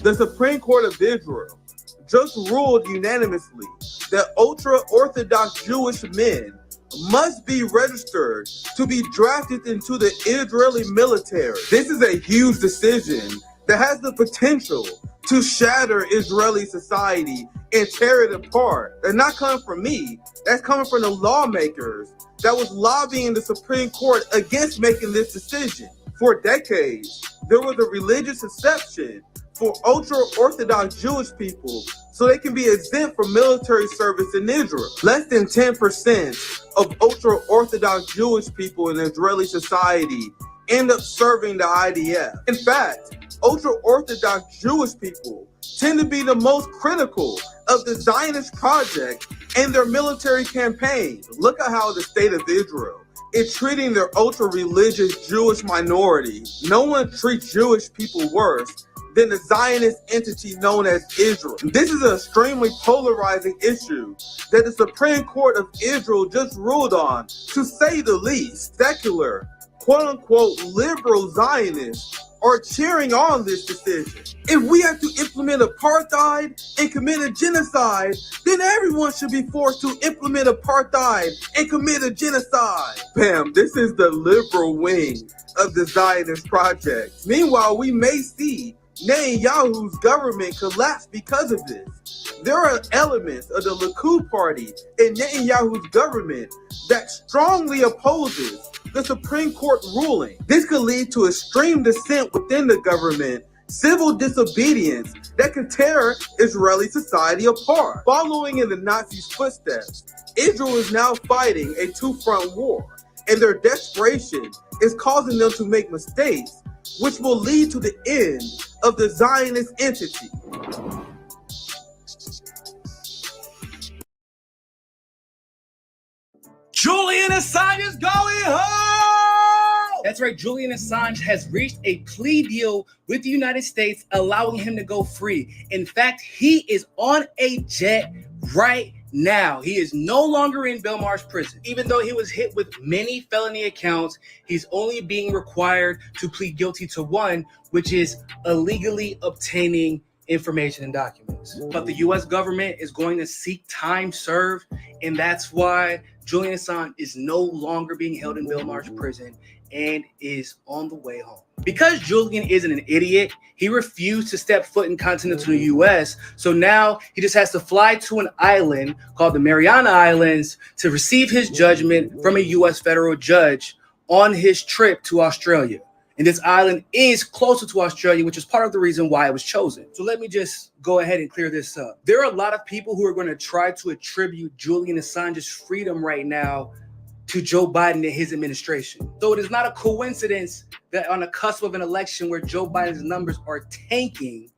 The Supreme Court of Israel just ruled unanimously that ultra-Orthodox Jewish men must be registered to be drafted into the Israeli military. This is a huge decision that has the potential to shatter Israeli society and tear it apart. That's not coming from me. That's coming from the lawmakers that was lobbying the Supreme Court against making this decision. For decades, there was a religious exception for ultra-Orthodox Jewish people so they can be exempt from military service in Israel. Less than 10% of ultra-Orthodox Jewish people in Israeli society end up serving the IDF. In fact, ultra-Orthodox Jewish people tend to be the most critical of the Zionist project and their military campaign. Look at how the state of Israel is treating their ultra-religious Jewish minority. No one treats Jewish people worse than the Zionist entity known as Israel. This is an extremely polarizing issue that the Supreme Court of Israel just ruled on, to say the least. Secular, quote-unquote, liberal Zionists are cheering on this decision. If we have to implement apartheid and commit a genocide, then everyone should be forced to implement apartheid and commit a genocide. Bam, this is the liberal wing of the Zionist project. Meanwhile, we may see Netanyahu's government collapse because of this. There are elements of the Likud party in Netanyahu's government that strongly opposes the Supreme Court ruling. This could lead to extreme dissent within the government, civil disobedience that can tear Israeli society apart. Following in the Nazis' footsteps, Israel is now fighting a two-front war, and their desperation is causing them to make mistakes, which will lead to the end of the Zionist entity. Julian Assange is going home! That's right, Julian Assange has reached a plea deal with the United States, allowing him to go free. In fact, he is on a jet right now. He is no longer in Belmarsh prison. Even though he was hit with many felony accounts, he's only being required to plead guilty to one, which is illegally obtaining information and documents. But the US government is going to seek time served, and that's why Julian Assange is no longer being held in Belmarsh prison and is on the way home. Because Julian isn't an idiot, he refused to step foot in continental US, so now he just has to fly to an island called the Mariana Islands to receive his judgment from a US federal judge on his trip to Australia. And this island is closer to Australia, which is part of the reason why it was chosen. So let me just go ahead and clear this up. There are a lot of people who are going to try to attribute Julian Assange's freedom right now to Joe Biden and his administration. So it is not a coincidence that on the cusp of an election where Joe Biden's numbers are tanking,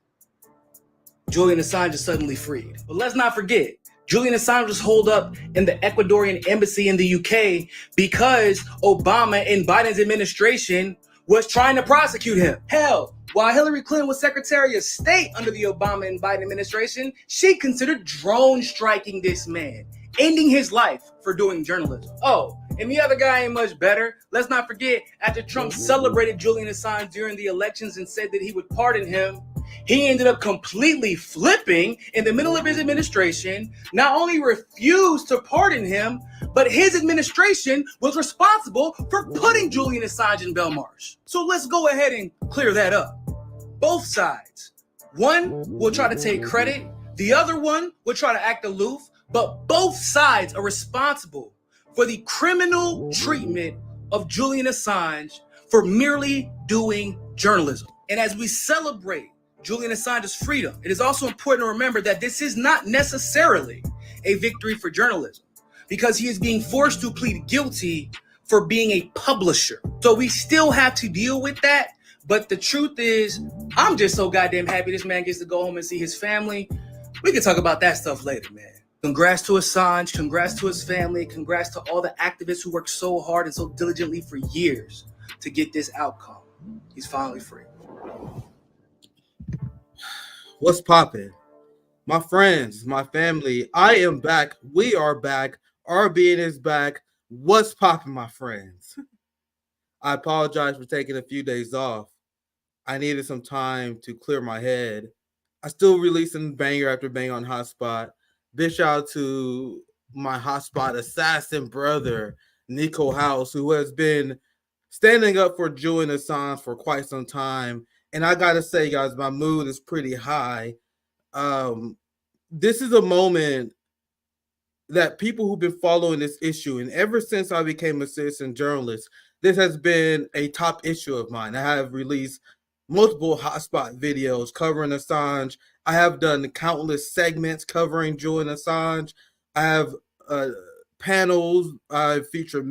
Julian Assange is suddenly freed. But let's not forget, Julian Assange was holed up in the Ecuadorian embassy in the UK because Obama and Biden's administration was trying to prosecute him. Hell, while Hillary Clinton was Secretary of State under the Obama and Biden administration, she considered drone striking this man, ending his life for doing journalism. Oh, and the other guy ain't much better. Let's not forget, after Trump celebrated Julian Assange during the elections and said that he would pardon him, he ended up completely flipping in the middle of his administration, not only refused to pardon him, but his administration was responsible for putting Julian Assange in Belmarsh. So let's go ahead and clear that up. Both sides. One will try to take credit, the other one will try to act aloof, but both sides are responsible for the criminal treatment of Julian Assange for merely doing journalism. And as we celebrate Julian Assange's freedom, it is also important to remember that this is not necessarily a victory for journalism, because he is being forced to plead guilty for being a publisher. So we still have to deal with that. But the truth is, I'm just so goddamn happy this man gets to go home and see his family. We can talk about that stuff later, man. Congrats to Assange, congrats to his family, congrats to all the activists who worked so hard and so diligently for years to get this outcome. He's finally free. What's poppin'? My friends, my family, I am back. We are back. RBN is back. What's poppin', my friends? I apologize for taking a few days off. I needed some time to clear my head I still releasing banger after banger on Hotspot. Big shout out to my Hotspot assassin brother, Nico House, who has been standing up for Julian Assange for quite some time. And I gotta say, guys, my mood is pretty high. This is a moment that people who've been following this issue, and ever since I became a citizen journalist, this has been a top issue of mine. I have released multiple hotspot videos covering Assange. I have done countless segments covering Julian Assange. I have panels. I feature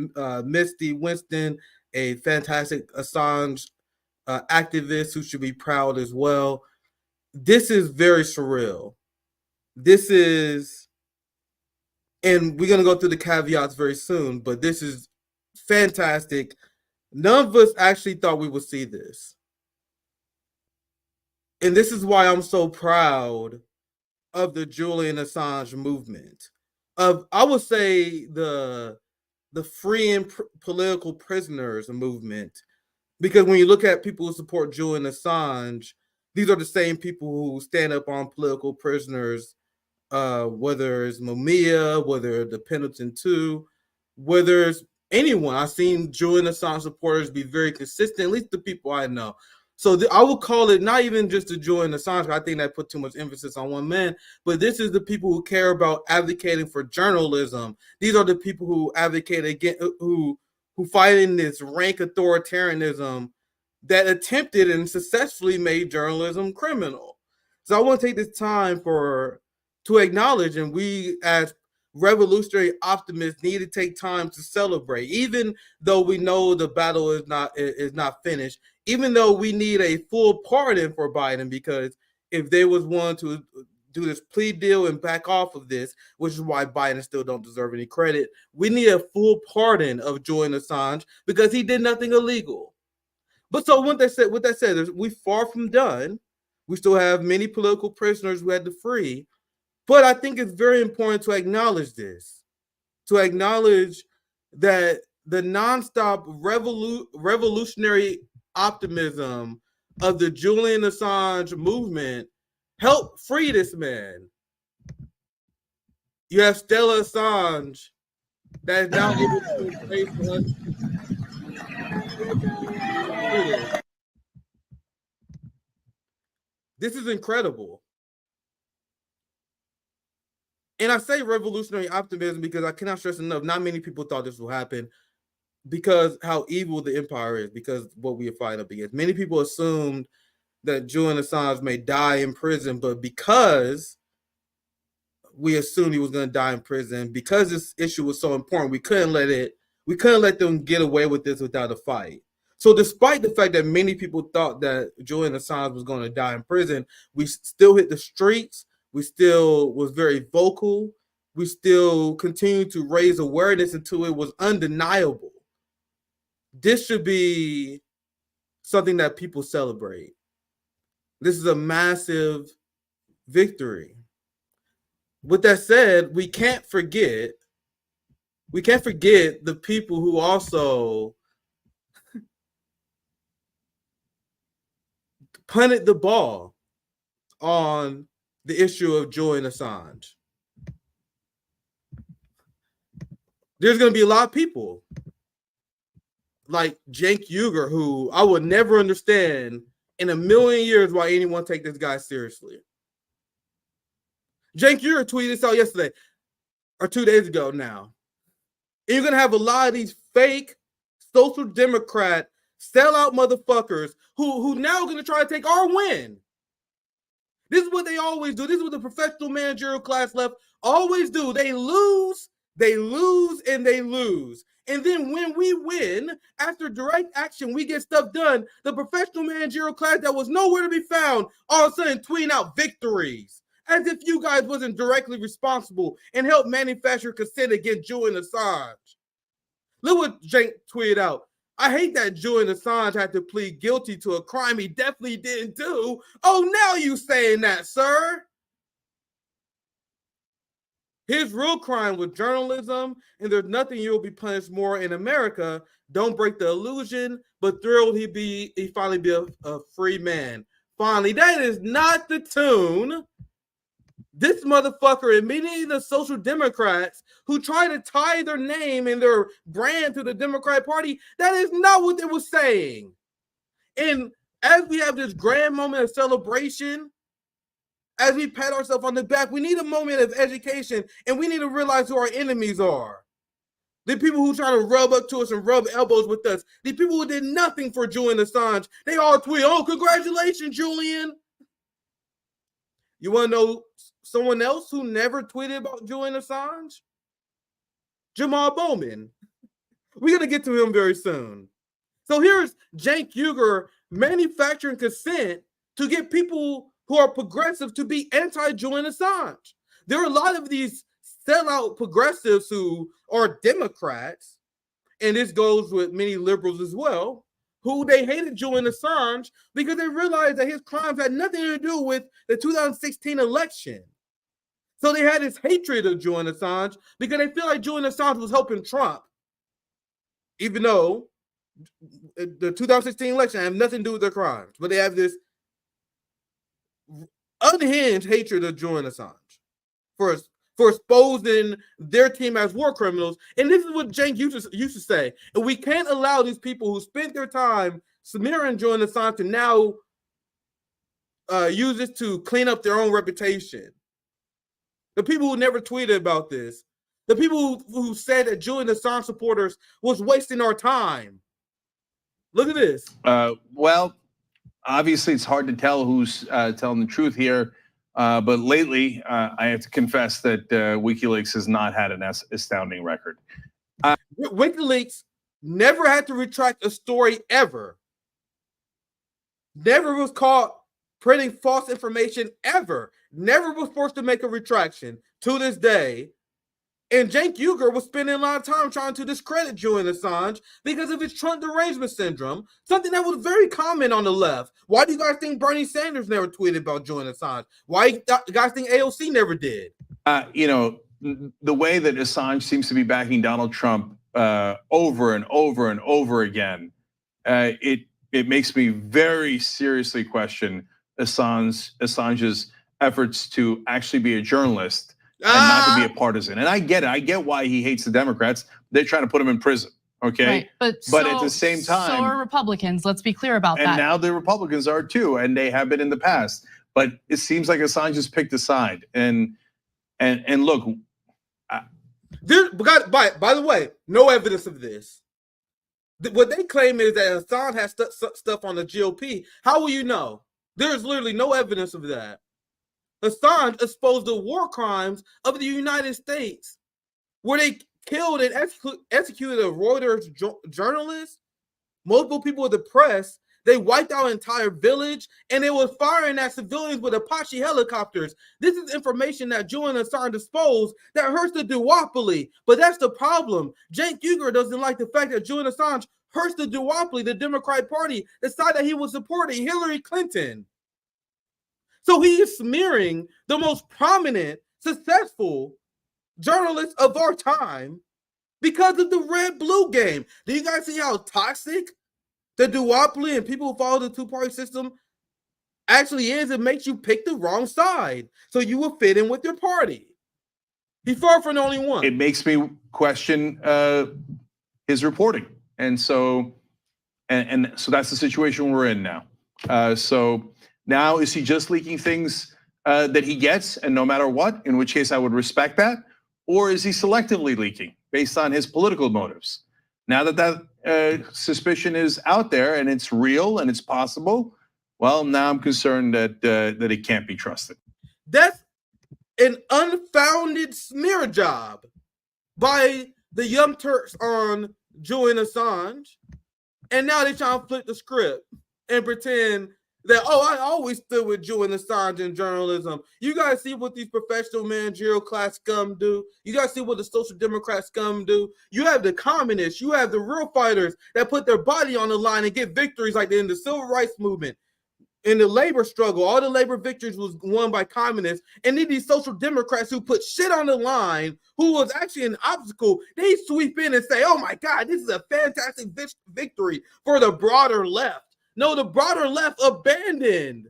Misty Winston, a fantastic Assange activist who should be proud as well. This is very surreal. This is, and we're going to go through the caveats very soon, but this is fantastic. None of us actually thought we would see this. And this is why I'm so proud of the Julian Assange movement. I would say the freeing political prisoners movement. Because when you look at people who support Julian Assange, these are the same people who stand up on political prisoners, whether it's Mumia, whether the Pendleton 2, whether it's anyone. I've seen Julian Assange supporters be very consistent, at least the people I know. So I would call it not even just the Julian Assange. I think that put too much emphasis on one man, but this is the people who care about advocating for journalism. These are the people who advocate against, who fight in this rank authoritarianism that attempted and successfully made journalism criminal. So I want to take this time to acknowledge, and we as revolutionary optimists need to take time to celebrate, even though we know the battle is not finished, even though we need a full pardon for Biden, because if there was one to do this plea deal and back off of this, which is why Biden still don't deserve any credit, we need a full pardon of Julian Assange because he did nothing illegal. But so with that said, we far from done. We still have many political prisoners who had to free. But I think it's very important to acknowledge this, to acknowledge that the nonstop revolutionary optimism of the Julian Assange movement helped free this man. You have Stella Assange that is now able to pay for us. This is incredible. And I say revolutionary optimism because I cannot stress enough, not many people thought this would happen because how evil the empire is, because what we are fighting up against. Many people assumed that Julian Assange may die in prison, but because we assumed he was going to die in prison, because this issue was so important, we couldn't let them get away with this without a fight. So despite the fact that many people thought that Julian Assange was going to die in prison, we still hit the streets. We still was very vocal. We still continued to raise awareness until it was undeniable. This should be something that people celebrate. This is a massive victory. With that said, we can't forget the people who also punted the ball on the issue of Julian Assange. There's going to be a lot of people like Cenk Uygur, who I would never understand in a million years why anyone take this guy seriously. Cenk Uygur tweeted this out yesterday or 2 days ago now. And you're going to have a lot of these fake social democrat sellout motherfuckers who now are going to try to take our win. This is what they always do. This is what the professional managerial class left always do. They lose, and they lose. And then when we win, after direct action, we get stuff done. The professional managerial class that was nowhere to be found, all of a sudden tweeting out victories. As if you guys wasn't directly responsible and helped manufacture consent against Julian Assange. Look what Cenk tweeted out. I hate that Julian Assange had to plead guilty to a crime he definitely didn't do. Oh, now you saying that, sir? His real crime was journalism, and there's nothing you'll be punished more in America. Don't break the illusion, but thrilled he finally be a free man. finally. That is not the tune. This motherfucker and many of the social democrats who try to tie their name and their brand to the Democratic Party, that is not what they were saying. And as we have this grand moment of celebration, as we pat ourselves on the back, we need a moment of education, and we need to realize who our enemies are. The people who try to rub up to us and rub elbows with us. The people who did nothing for Julian Assange. They all tweet, "Oh, congratulations, Julian." You want to know someone else who never tweeted about Julian Assange? Jamaal Bowman. We're going to get to him very soon. So here's Cenk Uygur manufacturing consent to get people who are progressive to be anti-Julian Assange. There are a lot of these sellout progressives who are Democrats, and this goes with many liberals as well, who they hated Julian Assange because they realized that his crimes had nothing to do with the 2016 election. So they had this hatred of Julian Assange because they feel like Julian Assange was helping Trump, even though the 2016 election had nothing to do with their crimes. But they have this unhinged hatred of Julian Assange for exposing their team as war criminals. And this is what Cenk used to say. And we can't allow these people who spent their time smearing Julian Assange to now use this to clean up their own reputation. The people who never tweeted about this, the people who said that Julian Assange supporters was wasting our time. Look at this. Well, obviously it's hard to tell who's telling the truth here. But lately, I have to confess that WikiLeaks has not had an astounding record. WikiLeaks never had to retract a story ever. Never was caught printing false information ever. Never was forced to make a retraction to this day. And Cenk Uygur was spending a lot of time trying to discredit Julian Assange because of his Trump derangement syndrome, something that was very common on the left. Why do you guys think Bernie Sanders never tweeted about Julian Assange? Why do you guys think AOC never did? You know, the way that Assange seems to be backing Donald Trump over and over and over again, it makes me very seriously question Assange's efforts to actually be a journalist and not to be a partisan. And I get it. I get why he hates the Democrats. They're trying to put him in prison. Okay. Right. But at the same time, so are Republicans. Let's be clear about that. And now the Republicans are too, and they have been in the past. But it seems like Assange has picked a side. And look, by the way, no evidence of this. What they claim is that Assange has stuff on the GOP. How will you know? There's literally no evidence of that. Assange exposed the war crimes of the United States, where they killed and executed a Reuters journalist, multiple people of the press. They wiped out an entire village, and they were firing at civilians with Apache helicopters. This is information that Julian Assange exposed that hurts the duopoly. But that's the problem. Cenk Uygur doesn't like the fact that Julian Assange hurts the duopoly, the Democratic Party, the side that he was supporting Hillary Clinton. So he is smearing the most prominent, successful journalists of our time because of the red-blue game. Do you guys see how toxic the duopoly and people who follow the two-party system actually is? It makes you pick the wrong side so you will fit in with your party. He's far from the only one. It makes me question his reporting. And so that's the situation we're in now. So now, is he just leaking things that he gets, and no matter what, in which case I would respect that? Or is he selectively leaking based on his political motives? Now that suspicion is out there and it's real and it's possible, well, now I'm concerned that it can't be trusted. That's an unfounded smear job by the Young Turks on Julian Assange. And now they're trying to flip the script and pretend that, oh, I always stood with Julian Assange in journalism. You guys see what these professional managerial class scum do. You guys see what the social democrat scum do. You have the communists. You have the real fighters that put their body on the line and get victories like in the civil rights movement. In the labor struggle, all the labor victories was won by communists. And then these social democrats who put shit on the line, who was actually an obstacle, they sweep in and say, oh my God, this is a fantastic victory for the broader left. No, the broader left abandoned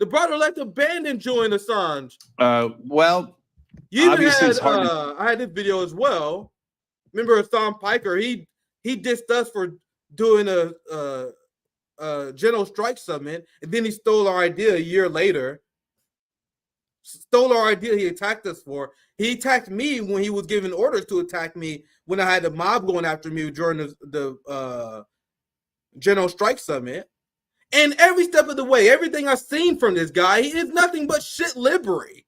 The broader left abandoned Julian Assange. Well, you even obviously had, it's hard to... I had this video as well. Remember Hassan Piker? He dissed us for doing a general strike summit, and then he stole our idea a year later. Stole our idea he attacked us for. He attacked me when he was giving orders to attack me when I had the mob going after me during the general strike summit. And every step of the way, everything I've seen from this guy, he is nothing but shit liberty.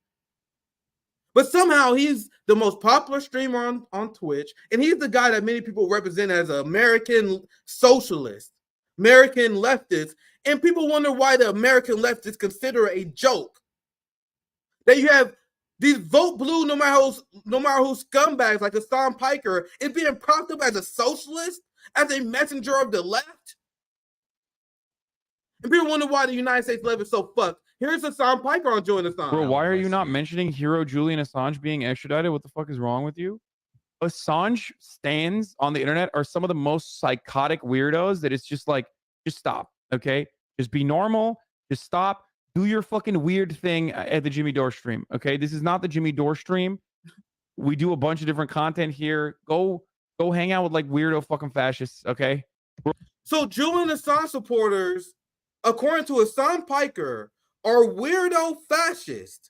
But somehow he's the most popular streamer on Twitch, and he's the guy that many people represent as an American socialist, American leftist, and people wonder why the American leftists consider it a joke. That you have these vote blue, no matter who scumbags like Hassan Piker is being propped up as a socialist, as a messenger of the left. And people wonder why the United States left is so fucked. Here's Hassan Piker on Julian Assange. Bro, why are you not mentioning hero Julian Assange being extradited? What the fuck is wrong with you? Assange stands on the internet are some of the most psychotic weirdos that it's just like, just stop, okay? Just be normal. Just stop. Do your fucking weird thing at the Jimmy Dore stream, okay? This is not the Jimmy Dore stream. We do a bunch of different content here. Go hang out with like weirdo fucking fascists, okay? So Julian Assange supporters, according to Hassan Piker, are weirdo fascists.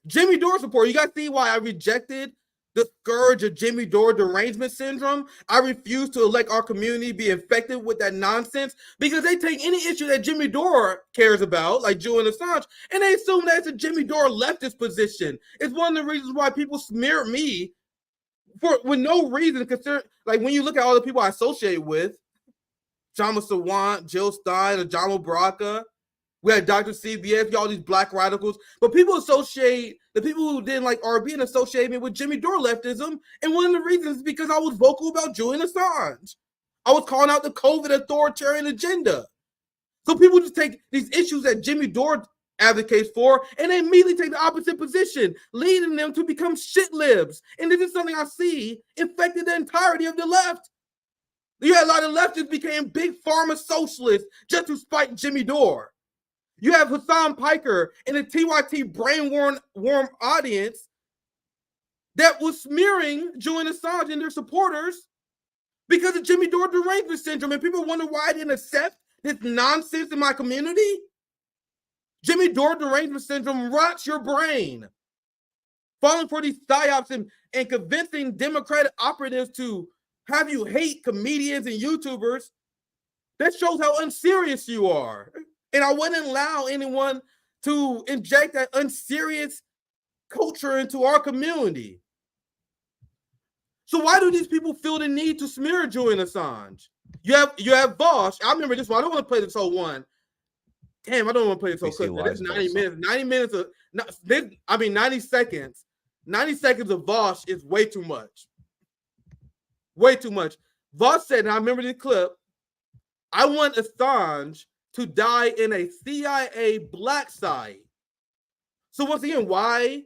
Jimmy Dore supporter, you guys see why I rejected the scourge of Jimmy Dore derangement syndrome? I refuse to let our community be infected with that nonsense because they take any issue that Jimmy Dore cares about, like Julian Assange, and they assume that's a Jimmy Dore leftist position. It's one of the reasons why people smear me with no reason. Like when you look at all the people I associate with, Jama Sawant, Jill Stein, Ajama Baraka. We had Dr. CBS, all these black radicals. But people associate, the people who didn't like RBN associate me with Jimmy Dore leftism. And one of the reasons is because I was vocal about Julian Assange. I was calling out the COVID authoritarian agenda. So people just take these issues that Jimmy Dore advocates for and they immediately take the opposite position, leading them to become shit libs. And this is something I see infected the entirety of the left. You had a lot of leftists became big pharma socialists just to spite Jimmy Dore. You have Hassan Piker and the TYT brain-worn audience that was smearing Julian Assange and their supporters because of Jimmy Dore derangement syndrome. And people wonder why I didn't accept this nonsense in my community. Jimmy Dore derangement syndrome rots your brain. Falling for these psyops and convincing Democratic operatives to have you hate comedians and YouTubers, that shows how unserious you are. And I wouldn't allow anyone to inject that unserious culture into our community. So why do these people feel the need to smear Julian Assange? You have Vosh. I remember this one. I don't want to play this whole one. Damn, I don't want to play this whole clip. This 90 minutes. 90 minutes of 90 seconds. 90 seconds of Vosh is way too much. Way too much. Vosh said, and I remember this clip, I want Assange to die in a CIA black site. So once again, why?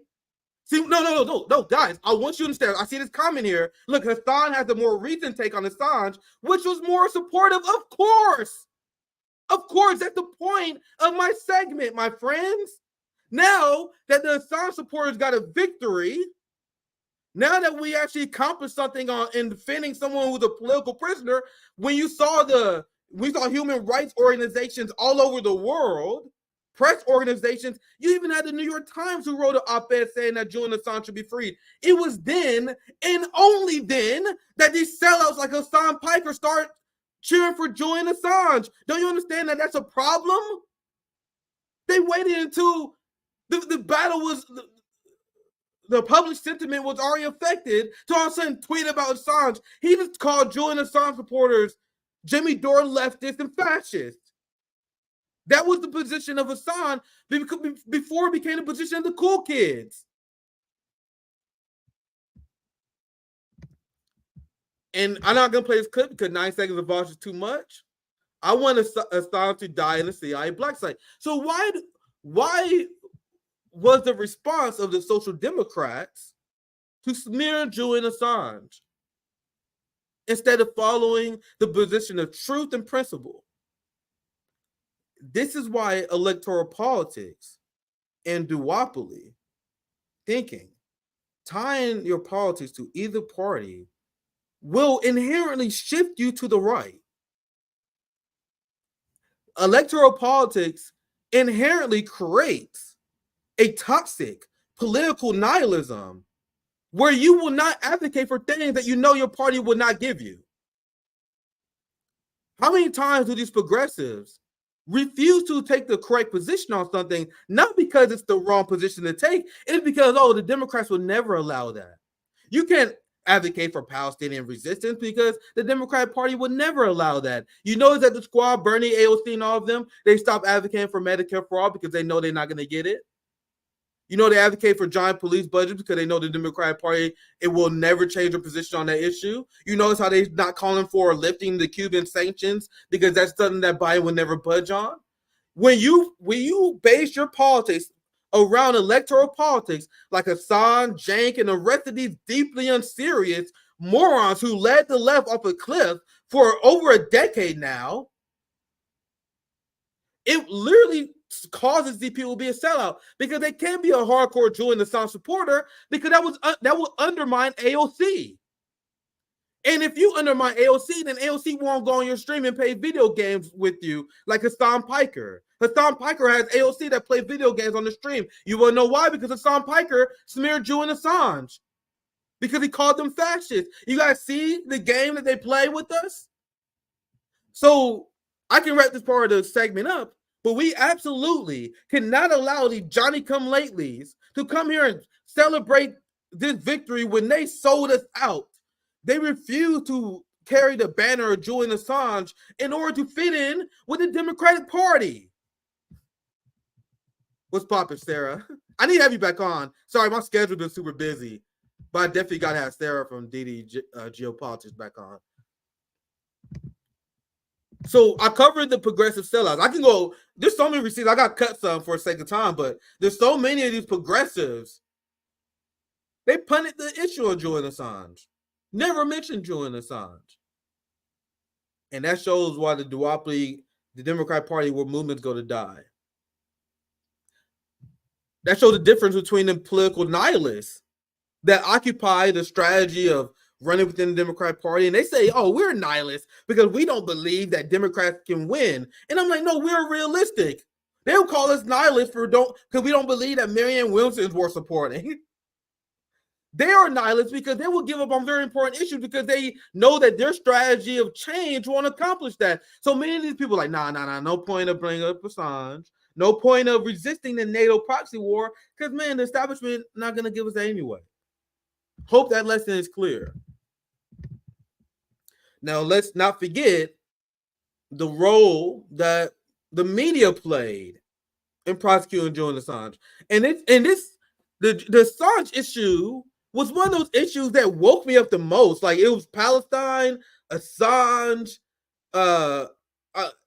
See, no, guys, I want you to understand. I see this comment here. Look, Hassan has a more recent take on Assange, which was more supportive. Of course, that's the point of my segment, my friends. Now that the Assange supporters got a victory, now that we actually accomplished something in defending someone who's a political prisoner, we saw human rights organizations all over the world, press organizations, you even had the New York Times who wrote an op-ed saying that Julian Assange should be freed. It was then, and only then, that these sellouts like Hassan Piker start cheering for Julian Assange. Don't you understand that that's a problem? They waited until the battle was... The public sentiment was already affected to all of a sudden tweet about Assange. He just called Julian Assange supporters Jimmy Dore leftists and fascists. That was the position of Assange before it became the position of the cool kids. And I'm not going to play this clip because 9 seconds of Vosh is too much. I want Assange to die in the CIA black site. So why was the response of the Social Democrats to smear Julian Assange instead of following the position of truth and principle? this is why electoral politics and duopoly thinking, tying your politics to either party, will inherently shift you to the right. Electoral politics inherently creates a toxic political nihilism where you will not advocate for things that you know your party will not give you. How many times do these progressives refuse to take the correct position on something, not because it's the wrong position to take, it's because, oh, the Democrats will never allow that. You can't advocate for Palestinian resistance because the Democratic Party would never allow that. You notice that the Squad, Bernie, AOC, and all of them, they stopped advocating for Medicare for all because they know they're not going to get it. You know, they advocate for giant police budgets because they know the Democratic Party, it will never change their position on that issue. You notice how they're not calling for lifting the Cuban sanctions because that's something that Biden would never budge on. When you base your politics around electoral politics, like Assange, Jank, and the rest of these deeply unserious morons who led the left off a cliff for over a decade now, it literally causes these people to be a sellout because they can't be a hardcore Julian Assange supporter because that will undermine AOC. And if you undermine AOC, then AOC won't go on your stream and play video games with you like Hassan Piker. Hassan Piker has AOC that play video games on the stream. You want to know why? Because Hassan Piker smeared Julian Assange because he called them fascists. You guys see the game that they play with us? So I can wrap this part of the segment up, but we absolutely cannot allow these Johnny-come-latelys to come here and celebrate this victory when they sold us out. They refuse to carry the banner of Julian Assange in order to fit in with the Democratic Party. What's poppin', Sarah? I need to have you back on. Sorry, my schedule's been super busy, but I definitely got to have Sarah from DD Geopolitics back on. So I covered the progressive sellouts. I can go, there's so many receipts. I got cut some for a sake of time, but there's so many of these progressives. They punted the issue on Julian Assange. Never mentioned Julian Assange. And that shows why the duopoly, the Democratic Party, where movements go to die. That shows the difference between the political nihilists that occupy the strategy of running within the Democratic Party, and they say, oh, we're nihilists because we don't believe that Democrats can win. And I'm like, no, we're realistic. They'll call us nihilists because we don't believe that Marianne Williamson is worth supporting. They are nihilists because they will give up on very important issues because they know that their strategy of change won't accomplish that. So many of these people are like, nah, no point of bringing up Assange. No point of resisting the NATO proxy war because, man, the establishment not going to give us that anyway. Hope that lesson is clear. Now, let's not forget the role that the media played in prosecuting Julian Assange. And the Assange issue was one of those issues that woke me up the most. Like, it was Palestine, Assange,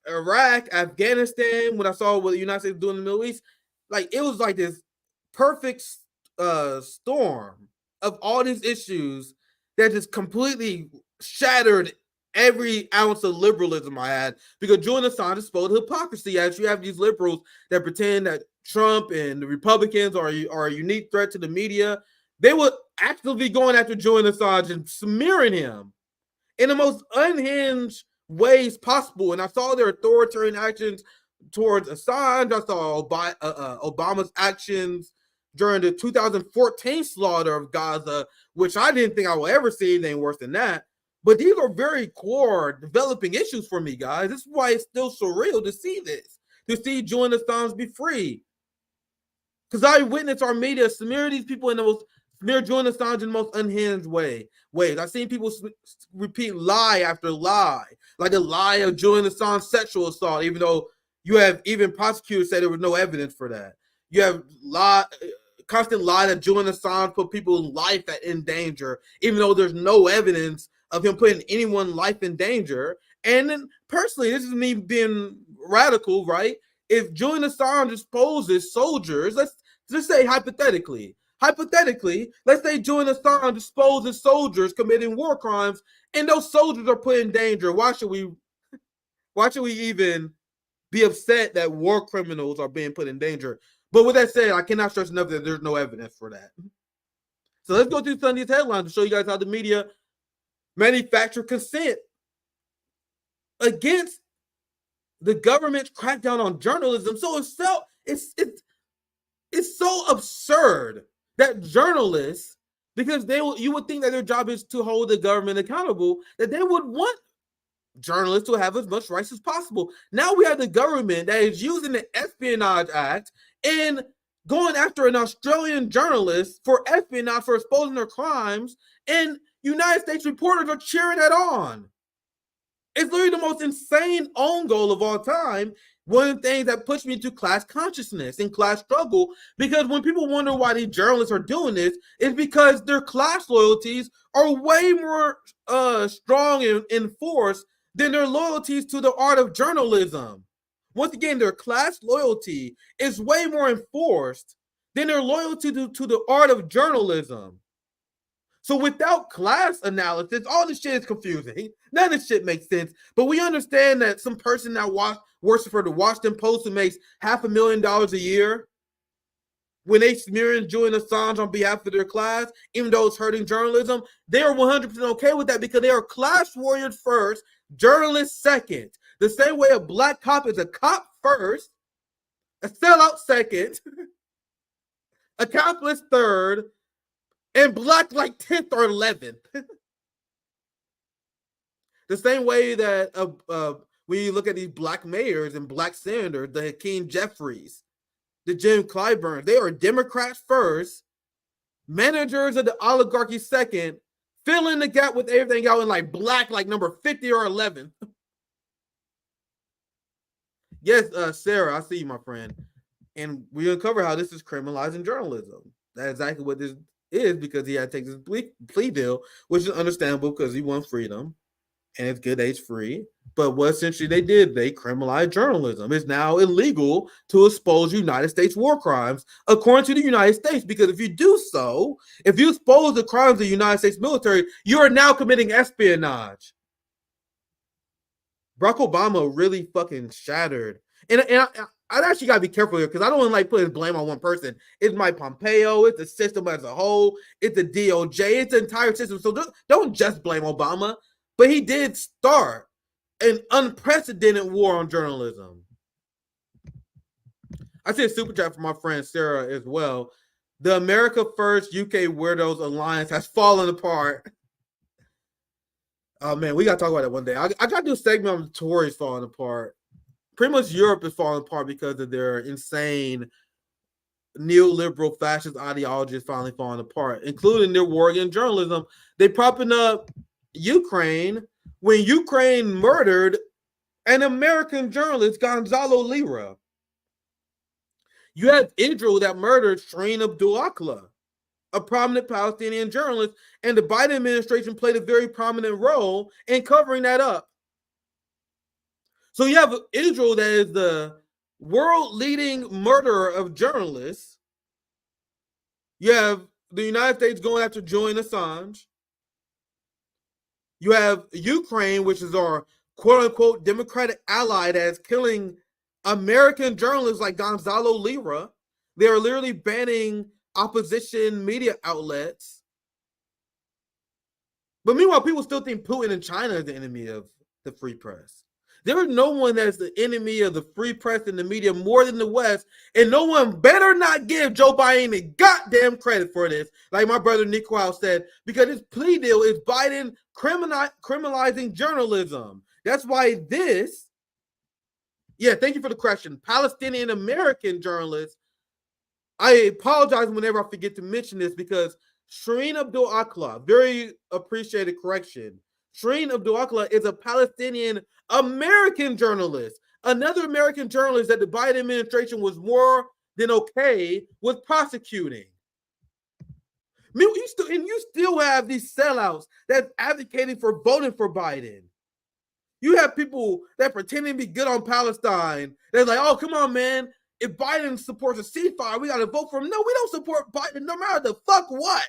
Iraq, Afghanistan, when I saw what the United States doing in the Middle East. Like, it was like this perfect storm of all these issues that just completely shattered every ounce of liberalism I had, because Julian Assange exposed hypocrisy. As you have these liberals that pretend that Trump and the Republicans are a unique threat to the media, they were actively going after Julian Assange and smearing him in the most unhinged ways possible. And I saw their authoritarian actions towards Assange. I saw Obama's actions during the 2014 slaughter of Gaza, which I didn't think I would ever see anything worse than that. But these are very core developing issues for me, guys. This is why it's still surreal to see this, to see Julian Assange be free. Because I witnessed our media smear these people smear Julian Assange in the most unhinged ways. I've seen people repeat lie after lie, like the lie of Julian Assange sexual assault, even though you have even prosecutors say there was no evidence for that. You have constant lie that Julian Assange put people's life in danger, even though there's no evidence of him putting anyone's life in danger. And then personally, this is me being radical, right? If Julian Assange exposes soldiers, let's just say hypothetically, let's say Julian Assange exposes soldiers committing war crimes, and those soldiers are put in danger. Why should we even be upset that war criminals are being put in danger. But with that said, I cannot stress enough that there's no evidence for that. So let's go through some of these headlines to show you guys how the media manufacture consent against the government's crackdown on journalism. So it's so absurd that journalists, because you would think that their job is to hold the government accountable, that they would want journalists to have as much rights as possible. Now we have the government that is using the Espionage Act and going after an Australian journalist for espionage, for exposing their crimes, and United States reporters are cheering that on. It's literally the most insane own goal of all time. One of the things that pushed me to class consciousness and class struggle, because when people wonder why these journalists are doing this, it's because their class loyalties are way more strong and enforced than their loyalties to the art of journalism. Once again, their class loyalty is way more enforced than their loyalty to the art of journalism. So without class analysis, all this shit is confusing. None of this shit makes sense. But we understand that some person that works for the Washington Post who makes $500,000 a year, when they smearing Julian Assange on behalf of their class, even though it's hurting journalism, they are 100% okay with that because they are class warriors first, journalists second. The same way a black cop is a cop first, a sellout second, a capitalist third, and black like 10th or 11th. The same way that when you look at these black mayors and black senators, the Hakeem Jeffries, the Jim Clyburn, they are Democrats first, managers of the oligarchy second, fill in the gap with everything out in like black, like number 50 or 11. Yes, Sarah, I see you, my friend. And we uncover how this is criminalizing journalism. That's exactly what this is, because he had to take this plea deal, which is understandable because he won freedom and it's good age free. But what essentially they did, they criminalized journalism. It's now illegal to expose United States war crimes, according to the United States, because if you do so, if you expose the crimes of the United States military, you are now committing espionage. Barack Obama really fucking shattered. And I actually got to be careful here because I don't want to like put blame on one person. It's Mike Pompeo. It's the system as a whole. It's the DOJ. It's the entire system. So don't just blame Obama. But he did start an unprecedented war on journalism. I see a super chat from my friend Sarah as well. The America First UK Weirdos Alliance has fallen apart. Oh man, we gotta talk about that one day. I gotta do a segment on the Tories falling apart. Pretty much Europe is falling apart because of their insane neoliberal fascist ideology is finally falling apart, including their war against journalism. They propping up Ukraine when Ukraine murdered an American journalist, Gonzalo Lira. You have Israel that murdered Shireen Abdul-Akleh, a prominent Palestinian journalist, and the Biden administration played a very prominent role in covering that up. So you have Israel that is the world-leading murderer of journalists. You have the United States going after Julian Assange. You have Ukraine, which is our quote-unquote democratic ally that is killing American journalists like Gonzalo Lira. They are literally banning opposition media outlets. But meanwhile, people still think Putin and China is the enemy of the free press. There is no one that's the enemy of the free press and the media more than the West, and no one better not give Joe Biden any goddamn credit for this, like my brother Nico said, because this plea deal is Biden criminalizing journalism. That's why this, thank you for the question, Palestinian American journalists, I apologize whenever I forget to mention this because Shireen Abdul-Akleh, very appreciated correction. Shireen Abdul-Akleh is a Palestinian American journalist, another American journalist that the Biden administration was more than okay with prosecuting. You still have these sellouts that's advocating for voting for Biden. You have people that pretend to be good on Palestine. They're like, oh, come on, man. If Biden supports a ceasefire, we got to vote for him. No, we don't support Biden no matter the fuck what.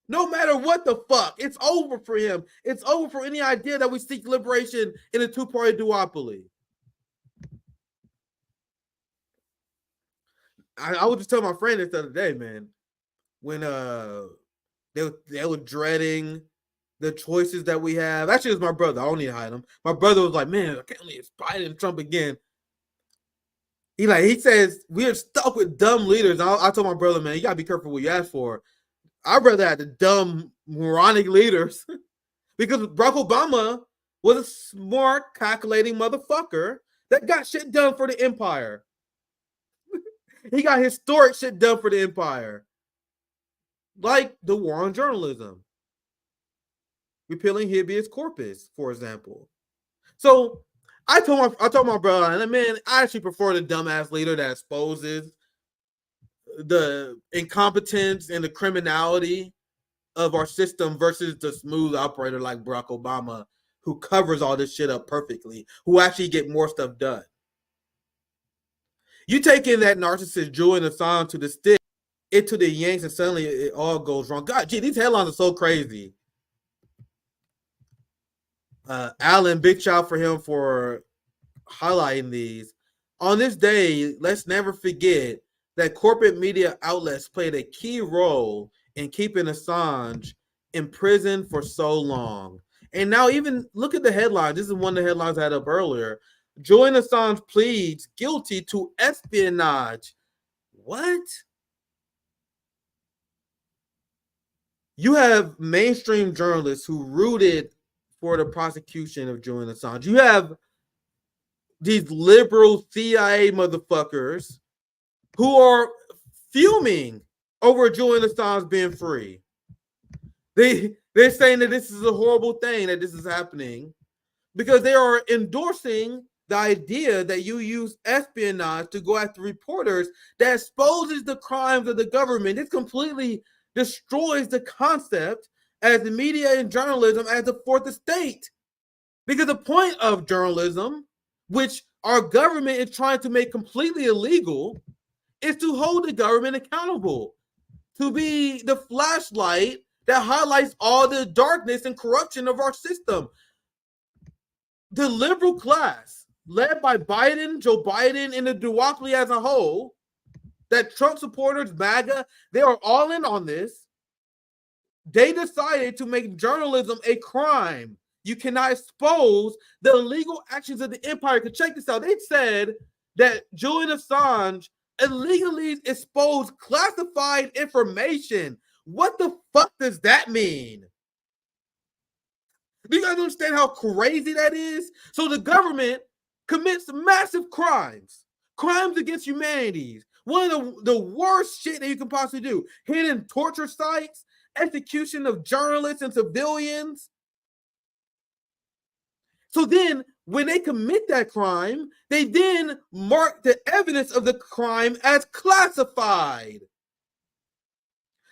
No matter what the fuck, it's over for him. It's over for any idea that we seek liberation in a two-party duopoly. I was just telling my friend this the other day, man, when they were dreading the choices that we have. Actually, it was my brother. I don't need to hide him. My brother was like, man, I can't believe it's Biden and Trump again. He says we're stuck with dumb leaders. I told my brother, man, you gotta be careful what you ask for. I'd rather have the dumb, moronic leaders because Barack Obama was a smart, calculating motherfucker that got shit done for the empire. He got historic shit done for the empire, like the war on journalism, repealing habeas corpus, for example. So I told my brother, man, I actually prefer the dumbass leader that exposes the incompetence and the criminality of our system versus the smooth operator like Barack Obama, who covers all this shit up perfectly, who actually get more stuff done. You take in that narcissist Julian Assange to the stick, it to the yanks, and suddenly it all goes wrong. God, gee, these headlines are so crazy. Alan, big shout for him for highlighting these. On this day, let's never forget that corporate media outlets played a key role in keeping Assange in prison for so long. And now even look at the headline. This is one of the headlines I had up earlier. Julian Assange pleads guilty to espionage. What? You have mainstream journalists who rooted for the prosecution of Julian Assange. You have these liberal CIA motherfuckers who are fuming over Julian Assange being free. They're saying that this is a horrible thing, that this is happening, because they are endorsing the idea that you use espionage to go after reporters that exposes the crimes of the government. It completely destroys the concept as the media and journalism as the fourth estate. Because the point of journalism, which our government is trying to make completely illegal, is to hold the government accountable, to be the flashlight that highlights all the darkness and corruption of our system. The liberal class, led by Biden, Joe Biden, and the duopoly as a whole, that Trump supporters, MAGA, they are all in on this. They decided to make journalism a crime. You cannot expose the illegal actions of the empire. Because check this out. They said that Julian Assange illegally exposed classified information. What the fuck does that mean? Do you guys understand how crazy that is? So the government commits massive crimes against humanity. One of the worst shit that you can possibly do. Hidden torture sites, execution of journalists and civilians. So then, when they commit that crime, they then mark the evidence of the crime as classified.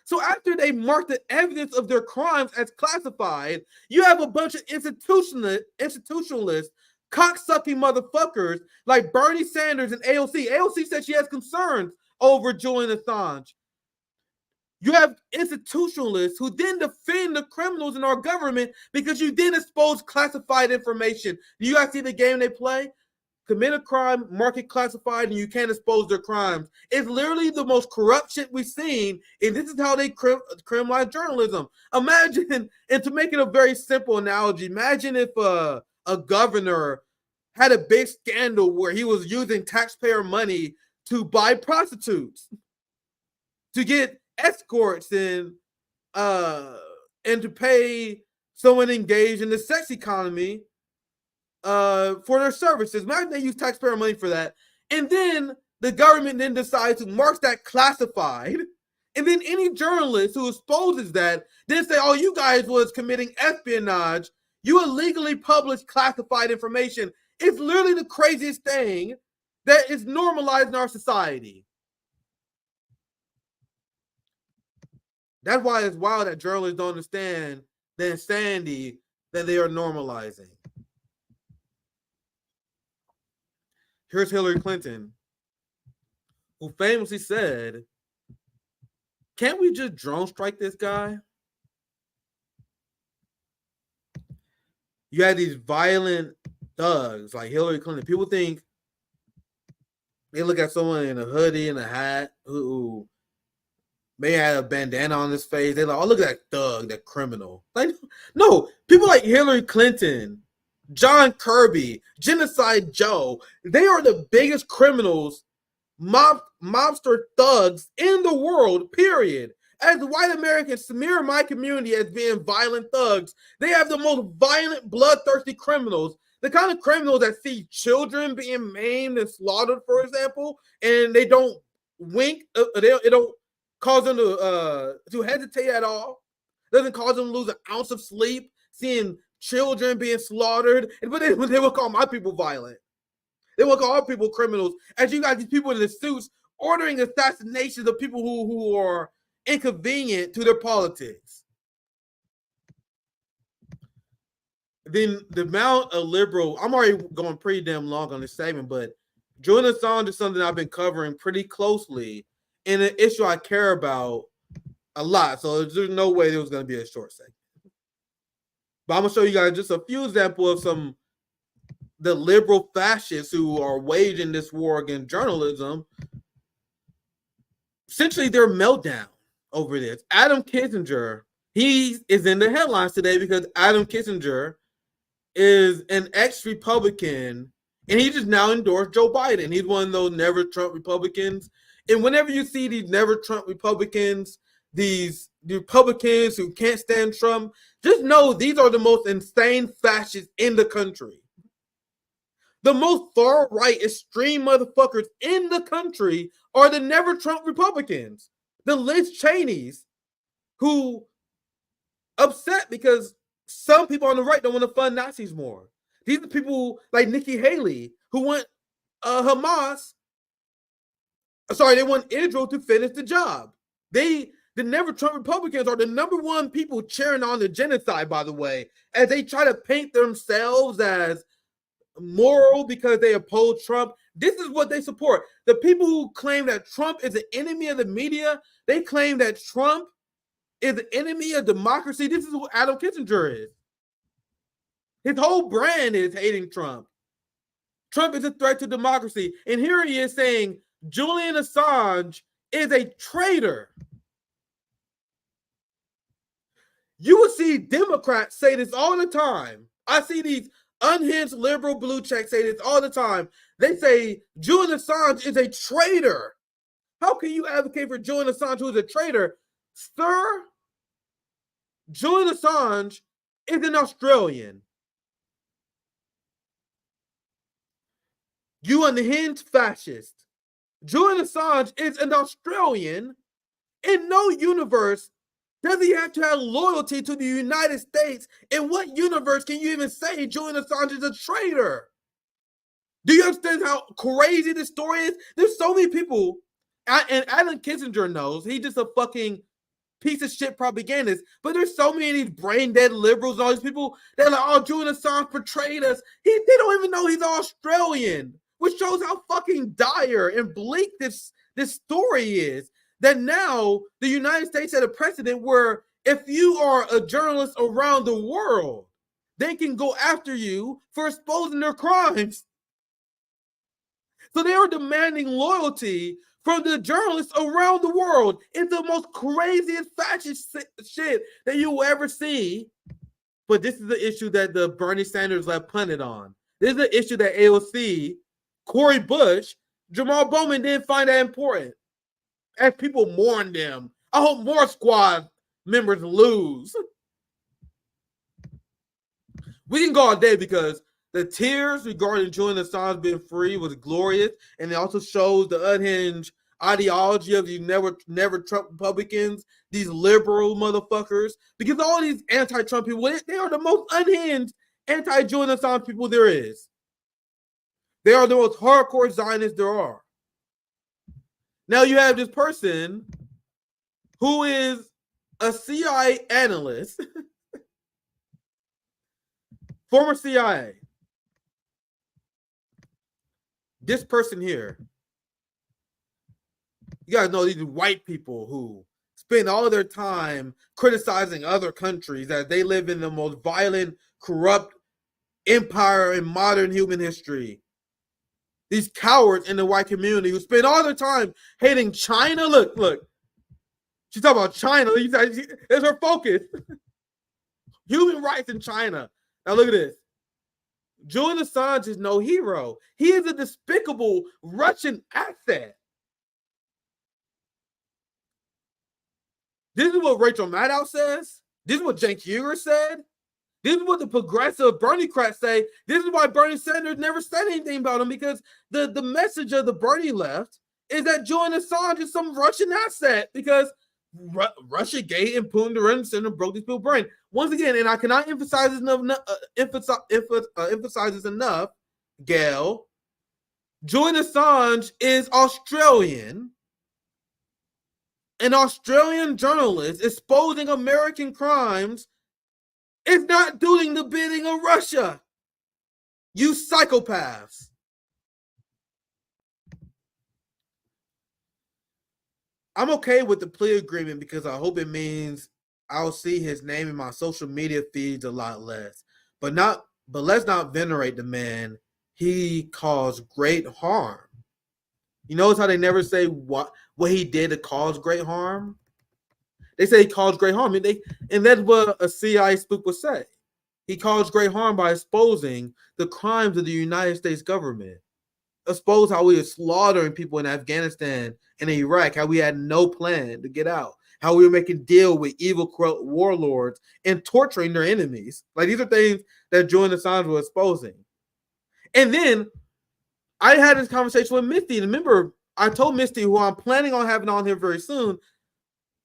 So after they mark the evidence of their crimes as classified, you have a bunch of institutionalists, cocksucking motherfuckers like Bernie Sanders and AOC. AOC said she has concerns over Julian Assange. You have institutionalists who then defend the criminals in our government because you then expose classified information. Do you guys see the game they play? Commit a crime, mark it classified, and you can't expose their crimes. It's literally the most corrupt shit we've seen, and this is how they criminalize journalism. Imagine, and to make it a very simple analogy, imagine if a governor had a big scandal where he was using taxpayer money to buy prostitutes, to get escorts, and to pay someone engaged in the sex economy for their services. Imagine they use taxpayer money for that. And then the government then decides to mark that classified. And then any journalist who exposes that then say, oh, you guys was committing espionage. You illegally published classified information. It's literally the craziest thing that is normalized in our society. That's why it's wild that journalists don't understand the insanity that they are normalizing. Here's Hillary Clinton, who famously said, can't we just drone strike this guy? you had these violent thugs like Hillary Clinton. People think they look at someone in a hoodie and a hat who may have a bandana on his face. They're like, oh, look at that thug, that criminal. Like, no, people like Hillary Clinton, John Kirby, Genocide Joe, they are the biggest criminals, mobster thugs in the world, period. As white Americans smear my community as being violent thugs, they have the most violent, bloodthirsty criminals. The kind of criminals that see children being maimed and slaughtered, for example, and they don't wink, it don't cause them to hesitate at all. Doesn't cause them to lose an ounce of sleep seeing children being slaughtered. But they will call my people violent. They will call our people criminals. As you got these people in the suits ordering assassinations of people who are inconvenient to their politics. Then the amount of liberal, I'm already going pretty damn long on this segment, but Julian Assange is something I've been covering pretty closely and an issue I care about a lot. So there's no way there was going to be a short segment. But I'm going to show you guys just a few examples of the liberal fascists who are waging this war against journalism. Essentially, their meltdown over this. Adam Kissinger, he is in the headlines today because Adam Kissinger is an ex-Republican and he just now endorsed Joe Biden. He's one of those never Trump Republicans. And whenever you see these never Trump Republicans, these Republicans who can't stand Trump, just know these are the most insane fascists in the country. The most far-right extreme motherfuckers in the country are the never Trump Republicans. The Liz Cheneys, who upset because some people on the right don't want to fund Nazis more. These are people like Nikki Haley who want Hamas. Sorry, they want Israel to finish the job. The never Trump Republicans are the number one people cheering on the genocide, by the way, as they try to paint themselves as moral because they oppose Trump. This is what they support. The people who claim that Trump is an enemy of the media, they claim that Trump is an enemy of democracy. This is who Adam Kissinger is. His whole brand is hating Trump. Trump is a threat to democracy. And here he is saying Julian Assange is a traitor. You will see Democrats say this all the time. I see these unhinged liberal blue checks say this all the time. They say Julian Assange is a traitor. How can you advocate for Julian Assange who is a traitor? Sir, Julian Assange is an Australian. You unhinged fascist. Julian Assange is an Australian. In no universe does he have to have loyalty to the United States. In what universe can you even say Julian Assange is a traitor? Do you understand how crazy this story is? There's so many people, and Adam Kissinger knows, he's just a fucking piece of shit propagandist, but there's so many of these brain dead liberals and all these people that are like, oh, Julian Assange betrayed us. They don't even know he's Australian, which shows how fucking dire and bleak this story is. That now the United States had a precedent where if you are a journalist around the world, they can go after you for exposing their crimes. So they are demanding loyalty from the journalists around the world. It's the most craziest fascist shit that you will ever see. But this is the issue that the Bernie Sanders left punted on. This is the issue that AOC, Cori Bush, Jamaal Bowman didn't find that important. As people mourn them, I hope more squad members lose. We can go all day because the tears regarding Julian Assange being free was glorious, and it also shows the unhinged ideology of these never Trump Republicans, these liberal motherfuckers. Because all these anti-Trump people, they are the most unhinged anti-Julian Assange people there is. They are the most hardcore Zionists there are. Now you have this person who is a CIA analyst, former CIA. This person here, you guys know these white people who spend all of their time criticizing other countries as they live in the most violent, corrupt empire in modern human history. These cowards in the white community who spend all their time hating China. Look. She's talking about China. It's her focus. Human rights in China. Now look at this. Julian Assange is no hero. He is a despicable Russian asset. This is what Rachel Maddow says. This is what Cenk Uygur said. This is what the progressive Bernie-crats say. This is why Bernie Sanders never said anything about him, because the message of the Bernie left is that Julian Assange is some Russian asset because Russia gate and Putin the center broke these people's brain. Once again, and I cannot emphasize this enough, Gail. Julian Assange is Australian. An Australian journalist exposing American crimes is not doing the bidding of Russia. You psychopaths. I'm okay with the plea agreement because I hope it means I'll see his name in my social media feeds a lot less. But let's not venerate the man. He caused great harm. You notice how they never say what he did to cause great harm? They say he caused great harm. And that's what a CIA spook would say. He caused great harm by exposing the crimes of the United States government. Expose how we were slaughtering people in Afghanistan and Iraq, how we had no plan to get out, how we were making deal with evil corrupt warlords and torturing their enemies. Like, these are things that Julian Assange was exposing. And then I had this conversation with Misty. And remember, I told Misty, who I'm planning on having on here very soon,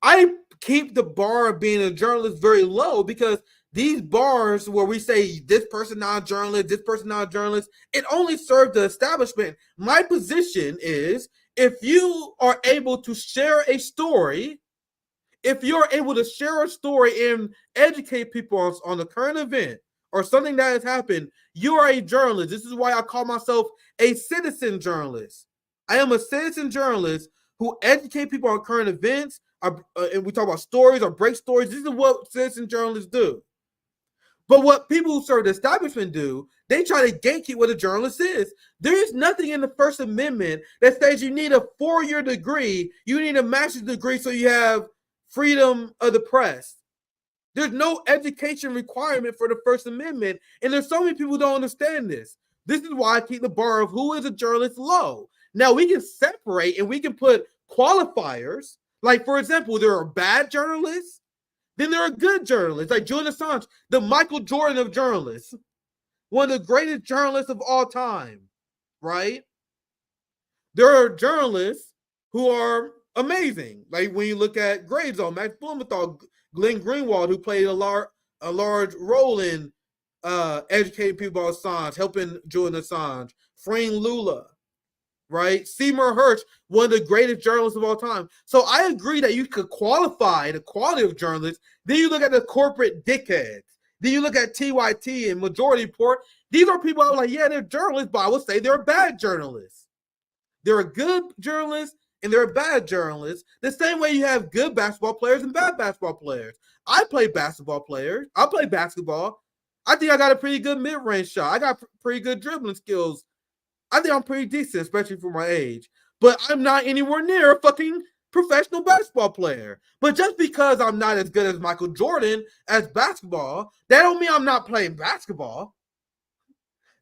I keep the bar of being a journalist very low, because these bars where we say this person not a journalist, this person not a journalist, it only serves the establishment. My position is, if you are able to share a story, if you're able to share a story and educate people on a current event or something that has happened, you are a journalist. This is why I call myself a citizen journalist. I am a citizen journalist who educate people on current events, and we talk about stories or break stories. This is what citizen journalists do. But what people who serve the establishment do, they try to gatekeep what a journalist is. There is nothing in the First Amendment that says you need a 4-year degree, you need a master's degree so you have freedom of the press. There's no education requirement for the First Amendment, and there's so many people who don't understand this. This is why I keep the bar of who is a journalist low. Now, we can separate and we can put qualifiers. Like, for example, there are bad journalists, then there are good journalists, like Julian Assange, the Michael Jordan of journalists, one of the greatest journalists of all time, right? There are journalists who are amazing. Like when you look at Grey Zone, Max Blumenthal, Glenn Greenwald, who played a large role in educating people about Assange, helping Julian Assange, freeing Lula, right? Seymour Hersh, one of the greatest journalists of all time. So I agree that you could qualify the quality of journalists. Then you look at the corporate dickheads. Then you look at TYT and Majority Report. These are people I was like, yeah, they're journalists, but I would say they're bad journalists. They're a good journalist and they're a bad journalist. The same way you have good basketball players and bad basketball players. I play basketball players. I play basketball. I think I got a pretty good mid-range shot. I got pretty good dribbling skills. I think I'm pretty decent, especially for my age. But I'm not anywhere near a fucking professional basketball player. But just because I'm not as good as Michael Jordan as basketball, that don't mean I'm not playing basketball.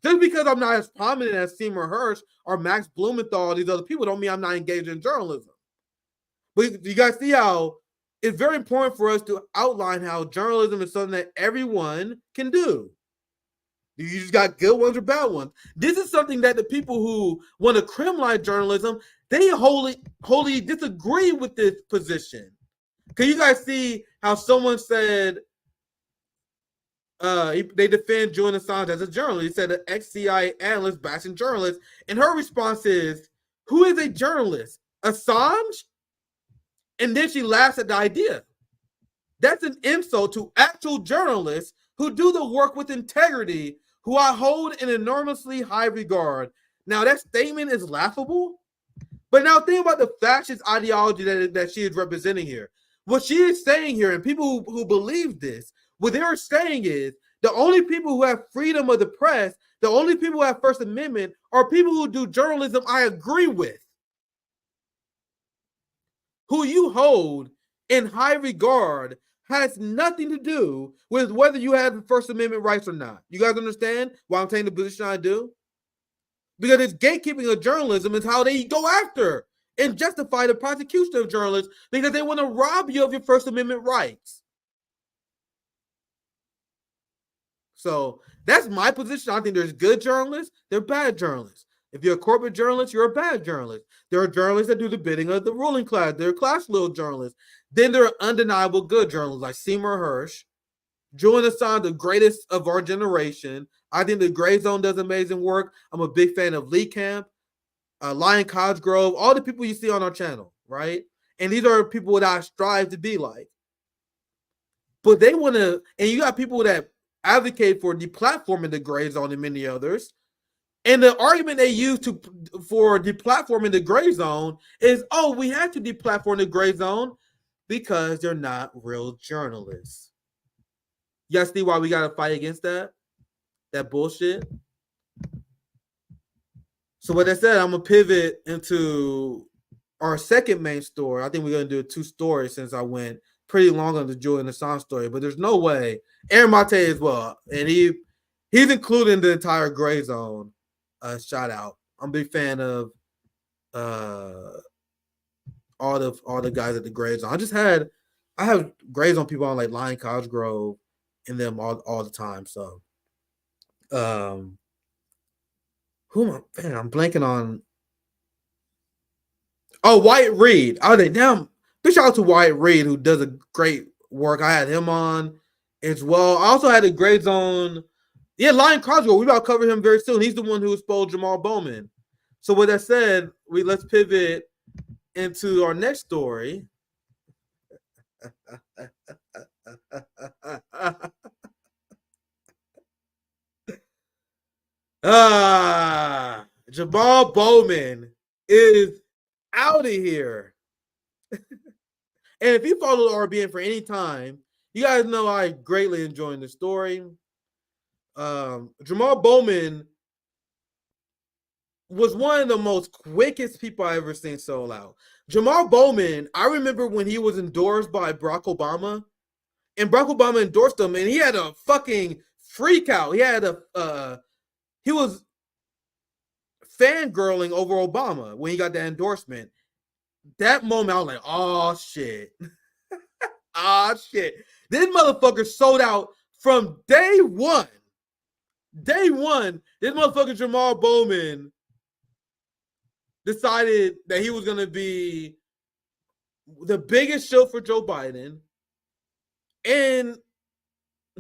Just because I'm not as prominent as Seymour Hersh or Max Blumenthal or these other people don't mean I'm not engaged in journalism. But you guys see how it's very important for us to outline how journalism is something that everyone can do. You just got good ones or bad ones. This is something that the people who want to criminalize journalism, they wholly disagree with this position. Can you guys see how someone said they defend Julian Assange as a journalist? He said an ex-CIA analyst bashing journalists, and her response is, "Who is a journalist? Assange?" And then she laughs at the idea. That's an insult to actual journalists who do the work with integrity, who I hold in enormously high regard. Now, that statement is laughable, but now think about the fascist ideology that she is representing here. What she is saying here, and people who believe this, what they are saying is the The only people who have freedom of the press, the only people who have First Amendment are people who do journalism I agree with, who you hold in high regard has nothing to do with whether you have the First Amendment rights or not. You guys understand why I'm taking the position I do? Because it's gatekeeping of journalism is how they go after and justify the prosecution of journalists because they want to rob you of your First Amendment rights. So that's my position. I think there's good journalists, there are bad journalists. If you're a corporate journalist, you're a bad journalist. There are journalists that do the bidding of the ruling class. There are class little journalists. Then there are undeniable good journalists like Seymour Hersh, Julian Assange, the greatest of our generation. I think the Gray Zone does amazing work. I'm a big fan of Lee Camp, Lion Cosgrove, all the people you see on our channel, right? And these are people that I strive to be like. But they want to, and you got people that advocate for deplatforming the Gray Zone and many others. And the argument they use for deplatforming the Gray Zone is, oh, we have to deplatform the Gray Zone because they're not real journalists. You guys see why we got to fight against that bullshit? So with that said, I'm going to pivot into our second main story. I think we're going to do 2 stories since I went pretty long on the Julian Assange story, but there's no way. Aaron Mate as well. And he's including the entire Gray Zone. Shout out. I'm a big fan of all the guys at the Gray Zone. I have Gray Zone people on like Lion Cosgrove and them all the time. So who am I? Man, I'm blanking on. Oh, Wyatt Reed. Oh, they damn. Big shout out to Wyatt Reed, who does a great work. I had him on as well. I also had a Gray Zone. Yeah, Lion Cosgrove. We about to cover him very soon. He's the one who exposed Jamaal Bowman. So with that said, let's pivot into our next story. Jamaal Bowman is out of here. And if you follow RBN for any time, you guys know I greatly enjoy the story. Jamaal Bowman was one of the most quickest people I ever seen sold out. Jamaal Bowman, I remember when he was endorsed by Barack Obama, and Barack Obama endorsed him, and he had a fucking freak out. He was fangirling over Obama when he got that endorsement. That moment, I was like, oh shit. Oh shit. This motherfucker sold out from day one. Day one, this motherfucker Jamaal Bowman decided that he was going to be the biggest show for Joe Biden. And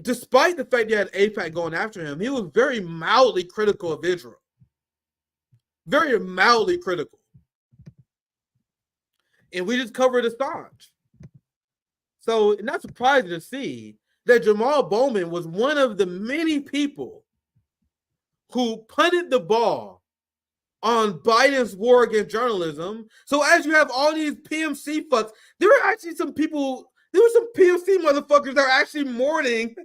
despite the fact that he had AIPAC going after him, he was very mildly critical of Israel. Very mildly critical. And we just covered Assange. So it's not surprising to see that Jamaal Bowman was one of the many people who punted the ball on Biden's war against journalism. So as you have all these PMC fucks, there were actually some people, there were some PMC motherfuckers that are actually mourning.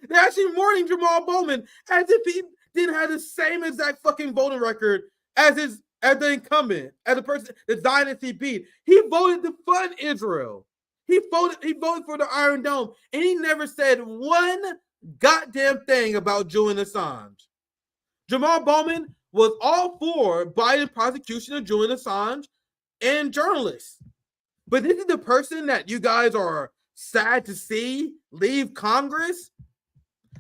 They're actually mourning Jamaal Bowman as if he didn't have the same exact fucking voting record as the incumbent, as the person the dynasty beat. He voted to fund Israel. He voted for the Iron Dome, and he never said one goddamn thing about Julian Assange. Jamaal Bowman was all for Biden prosecution of Julian Assange and journalists. But this is the person that you guys are sad to see leave Congress.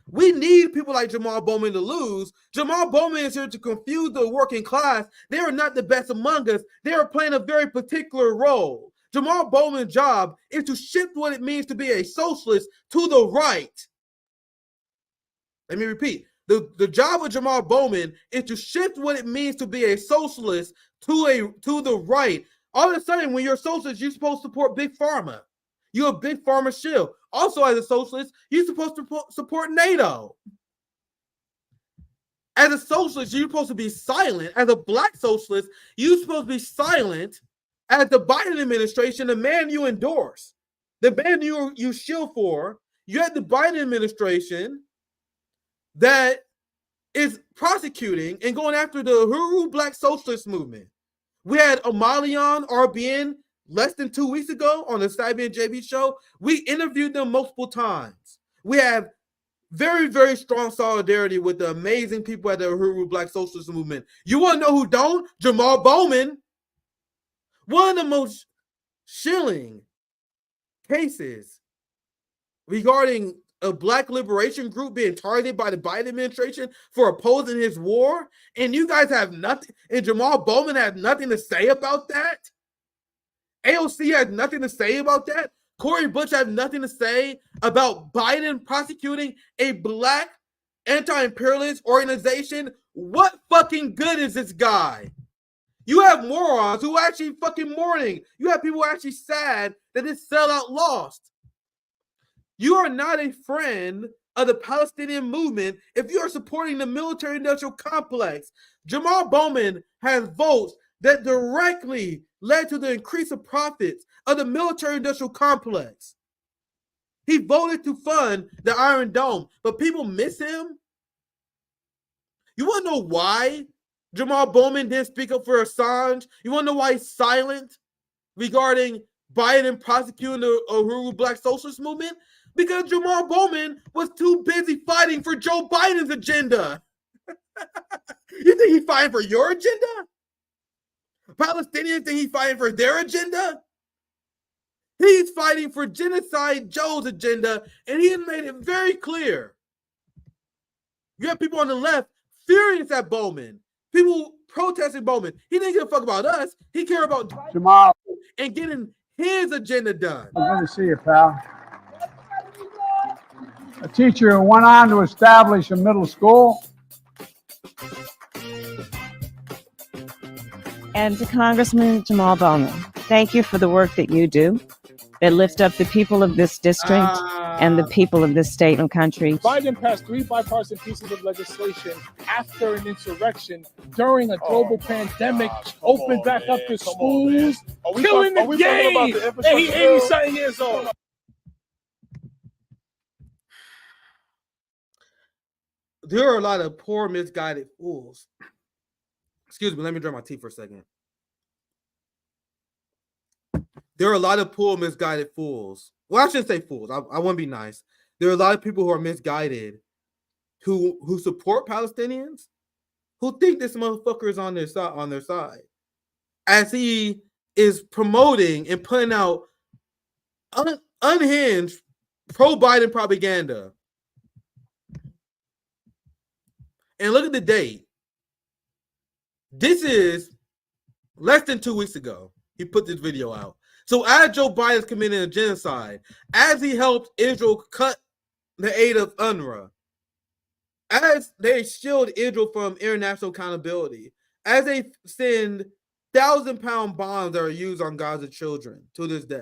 We need people like Jamaal Bowman to lose. Jamaal Bowman is here to confuse the working class. They are not the best among us. They are playing a very particular role. Jamaal Bowman's job is to shift what it means to be a socialist to the right. Let me repeat. The job of Jamaal Bowman is to shift what it means to be a socialist to the right. All of a sudden, when you're a socialist, you're supposed to support Big Pharma. You're a Big Pharma shill. Also, as a socialist, you're supposed to support NATO. As a socialist, you're supposed to be silent. As a black socialist, you're supposed to be silent as the Biden administration, the man you endorse, the man you shill for, you had the Biden administration that is prosecuting and going after the Huru Black Socialist movement. We had Amalion, RBN, less than 2 weeks ago on the Sabi and JB show. We interviewed them multiple times. We have very, very strong solidarity with the amazing people at the Huru Black Socialist movement. You want to know who don't? Jamaal Bowman. One of the most chilling cases regarding a Black liberation group being targeted by the Biden administration for opposing his war, and you guys have nothing, and Jamaal Bowman has nothing to say about that. AOC has nothing to say about that. Cory Bush has nothing to say about Biden prosecuting a Black anti-imperialist organization. What fucking good is this guy? You have morons who are actually fucking mourning. You have people who are actually sad that this sellout lost. You are not a friend of the Palestinian movement if you are supporting the military-industrial complex. Jamaal Bowman has votes that directly led to the increase of profits of the military-industrial complex. He voted to fund the Iron Dome, but people miss him. You want to know why Jamaal Bowman didn't speak up for Assange? You want to know why he's silent regarding Biden prosecuting the Uhuru Black Socialist movement? Because Jamaal Bowman was too busy fighting for Joe Biden's agenda. You think he's fighting for your agenda? Palestinians think he's fighting for their agenda? He's fighting for Genocide Joe's agenda, and he has made it very clear. You have people on the left furious at Bowman, people protesting Bowman. He didn't give a fuck about us. He cared about Jamaal, and getting his agenda done. good to see you, pal. A teacher who went on to establish a middle school. And to Congressman Jamaal Bowman, thank you for the work that you do that lift up the people of this district and the people of this state and country. Biden passed 3 bipartisan pieces of legislation after an insurrection during a global pandemic, opened back up the schools, killing the game. And he's 80-something years old. There are a lot of poor, misguided fools. Excuse me, let me dry my tea for a second. There are a lot of poor, misguided fools. Well, I shouldn't say fools. I want to be nice. There are a lot of people who are misguided, who support Palestinians, who think this motherfucker is on their side, as he is promoting and putting out unhinged pro-Biden propaganda. And look at the date. This is less than 2 weeks ago. He put this video out. So as Joe Biden's committing a genocide, as he helped Israel cut the aid of UNRWA, as they shield Israel from international accountability, as they send 1,000-pound bombs that are used on Gaza children to this day,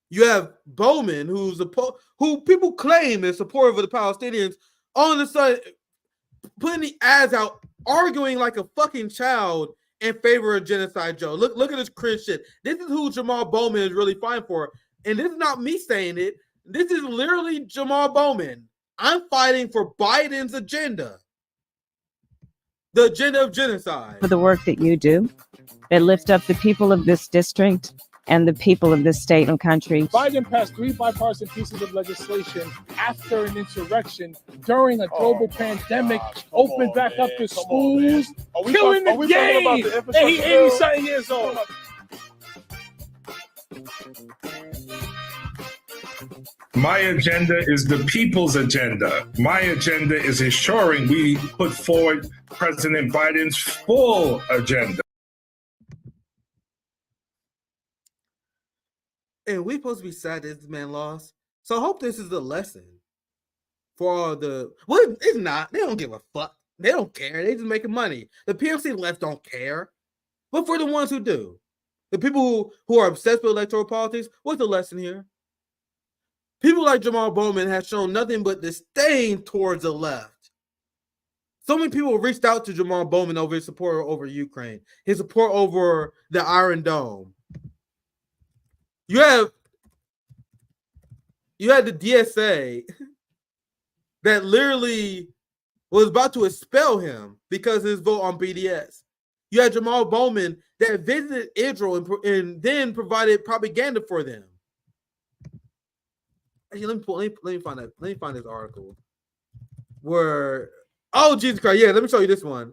you have Bowman, who people claim is supportive of the Palestinians, all of a sudden putting the ads out, arguing like a fucking child in favor of Genocide Joe. Look at this cringe shit. This is who Jamaal Bowman is really fighting for. And this is not me saying it. This is literally Jamaal Bowman. I'm fighting for Biden's agenda. The agenda of genocide. For the work that you do that lift up the people of this district and the people of this state and country. Biden passed 3 bipartisan pieces of legislation after an insurrection during a global pandemic, opened back up the schools, killing the game. And he's 80-something years old. My agenda is the people's agenda. My agenda is ensuring we put forward President Biden's full agenda. And we're supposed to be sad that this man lost. So I hope this is a lesson for all the... Well, it's not. They don't give a fuck. They don't care. They just making money. The PMC left don't care. But for the ones who do, the people who are obsessed with electoral politics, what's the lesson here? People like Jamaal Bowman have shown nothing but disdain towards the left. So many people reached out to Jamaal Bowman over his support over Ukraine, his support over the Iron Dome. You have you had the DSA that literally was about to expel him because of his vote on BDS. You had Jamaal Bowman that visited Israel and then provided propaganda for them. Actually, let me find that. Let me find this article where, oh Jesus Christ, yeah, let me show you this one.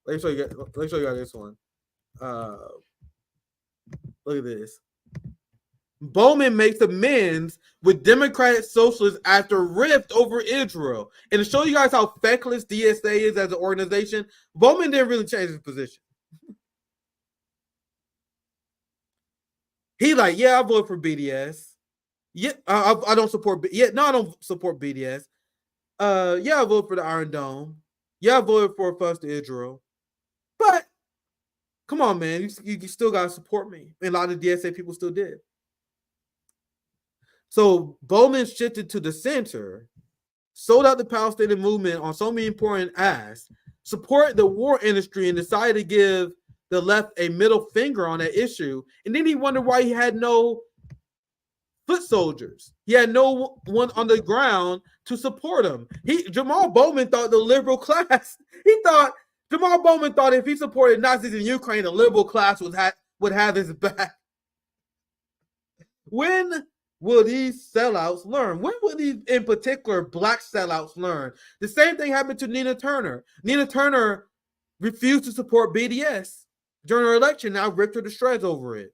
Let me show you guys this one. Look at this. Bowman makes amends with Democratic socialists after rift over Israel. And to show you guys how feckless DSA is as an organization, Bowman didn't really change his position. He like, yeah, I vote for BDS. Yeah, I don't support. Yeah, no, I don't support BDS. Yeah, I vote for the Iron Dome. Yeah, I voted for First Israel. But come on, man, you still gotta support me. And a lot of DSA people still did. So Bowman shifted to the center, sold out the Palestinian movement on so many important asks, supported the war industry, and decided to give the left a middle finger on that issue. And then he wondered why he had no foot soldiers. He had no one on the ground to support him. Jamaal Bowman thought the liberal class, Jamaal Bowman thought if he supported Nazis in Ukraine, the liberal class would have his back. When will these sellouts learn? When will these, in particular, black sellouts learn? The same thing happened to Nina Turner. Nina Turner refused to support BDS during her election. Now ripped her to shreds over it.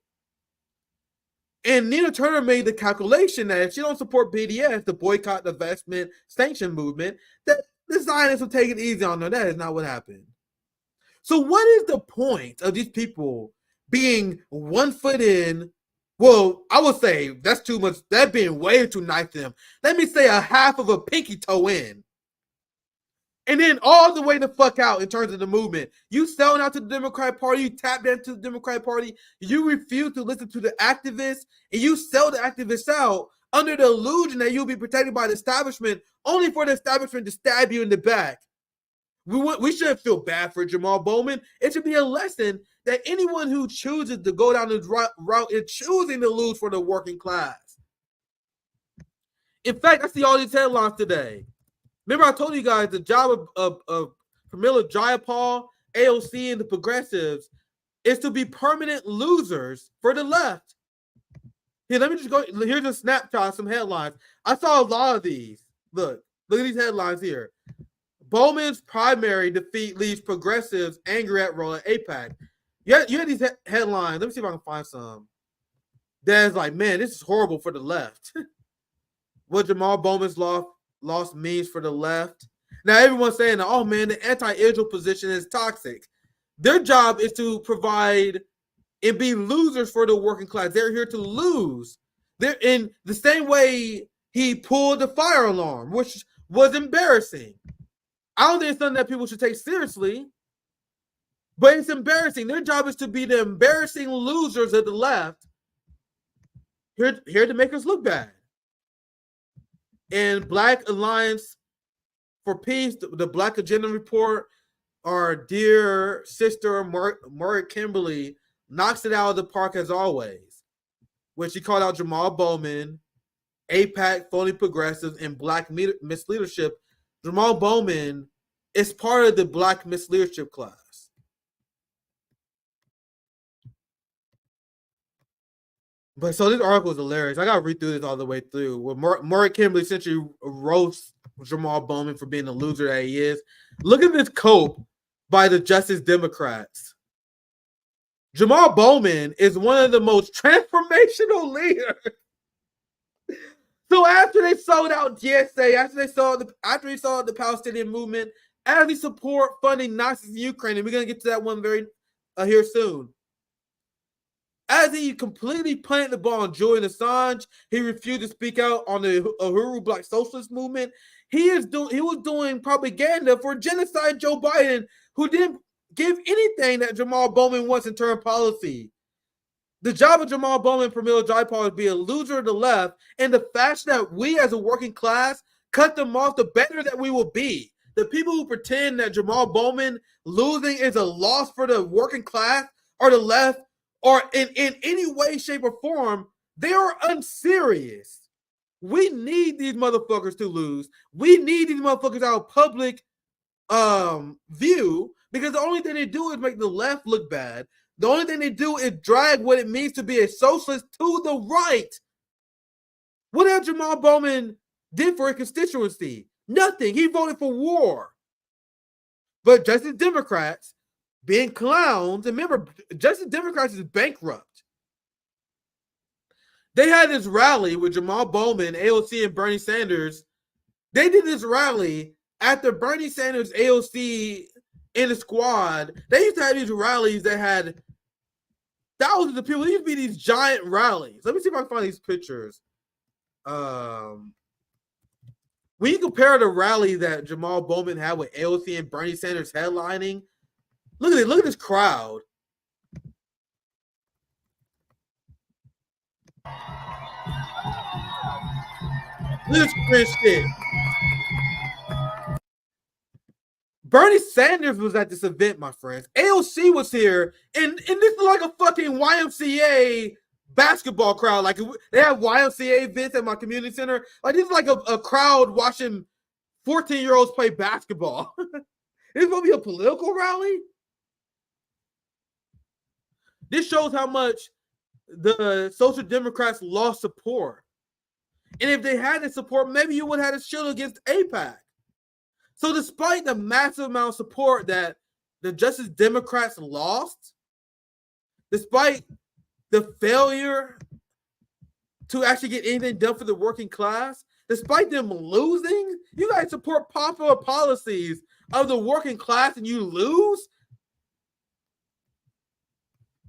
And Nina Turner made the calculation that if she don't support BDS, the boycott, divestment, sanction movement, that the Zionists will take it easy on her. That is not what happened. So what is the point of these people being 1 foot in? Well, I would say that's too much. That being way too nice to them. Let me say a half of a pinky toe in. And then all the way the fuck out in terms of the movement. You selling out to the Democratic Party, you tapped into the Democratic Party, you refuse to listen to the activists, and you sell the activists out under the illusion that you'll be protected by the establishment, only for the establishment to stab you in the back. We shouldn't feel bad for Jamaal Bowman. It should be a lesson that anyone who chooses to go down this route is choosing to lose for the working class. In fact, I see all these headlines today. Remember, I told you guys the job of Pramila Jayapal, AOC, and the progressives is to be permanent losers for the left. Here, let me just go. Here's a snapshot, some headlines. I saw a lot of these. Look at these headlines here. Bowman's primary defeat leaves progressives angry at role at AIPAC. You had these headlines. Let me see if I can find some. That's like, man, this is horrible for the left. What Jamaal Bowman's loss means for the left. Now everyone's saying, oh man, the anti-Israel position is toxic. Their job is to provide and be losers for the working class. They're here to lose. They're in the same way he pulled the fire alarm, which was embarrassing. I don't think it's something that people should take seriously, but it's embarrassing. Their job is to be the embarrassing losers of the left, here to make us look bad. And Black Alliance for Peace, the Black Agenda Report, our dear sister Murray Kimberly knocks it out of the park as always, when she called out Jamaal Bowman, AIPAC, phony progressives, and Black misleadership. Jamaal Bowman is part of the Black misleadership class. But so this article is hilarious. I gotta read through this all the way through. Where Murray Kimberly essentially roasts Jamaal Bowman for being the loser that he is. Look at this cope by the Justice Democrats. Jamaal Bowman is one of the most transformational leaders. So after they sold out GSA, after he sold the Palestinian movement, as he support funding Nazis in Ukraine, and we're gonna get to that one very here soon. As he completely planted the ball on Julian Assange, he refused to speak out on the Uhuru Black Socialist movement. He was doing propaganda for genocide Joe Biden, who didn't give anything that Jamaal Bowman wants in terms of policy. The job of Jamaal Bowman for Pramila Jayapal is to be a loser of the left, and the faster that we as a working class cut them off, the better that we will be. The people who pretend that Jamaal Bowman losing is a loss for the working class or the left, or in any way, shape, or form, they are unserious. We need these motherfuckers to lose. We need these motherfuckers out of public view, because the only thing they do is make the left look bad. The only thing they do is drag what it means to be a socialist to the right. What else Jamaal Bowman did for a constituency? Nothing. He voted for war. But Justice Democrats, being clowns, and remember, Justice Democrats is bankrupt. They had this rally with Jamaal Bowman, AOC, and Bernie Sanders. They did this rally after Bernie Sanders, AOC, and the squad. They used to have these rallies that had thousands of people. These used to be these giant rallies. Let me see if I can find these pictures. When you compare the rally that Jamaal Bowman had with AOC and Bernie Sanders headlining, look at it. Look at this crowd. Look at this shit. Bernie Sanders was at this event, my friends. AOC was here, and this is like a fucking YMCA basketball crowd. Like, they have YMCA events at my community center. Like, this is like a crowd watching 14-year-olds play basketball. This is going to be a political rally? This shows how much the Social Democrats lost support. And if they had the support, maybe you would have had a shield against AIPAC. So despite the massive amount of support that the Justice Democrats lost, despite the failure to actually get anything done for the working class, despite them losing, you guys support popular policies of the working class and you lose?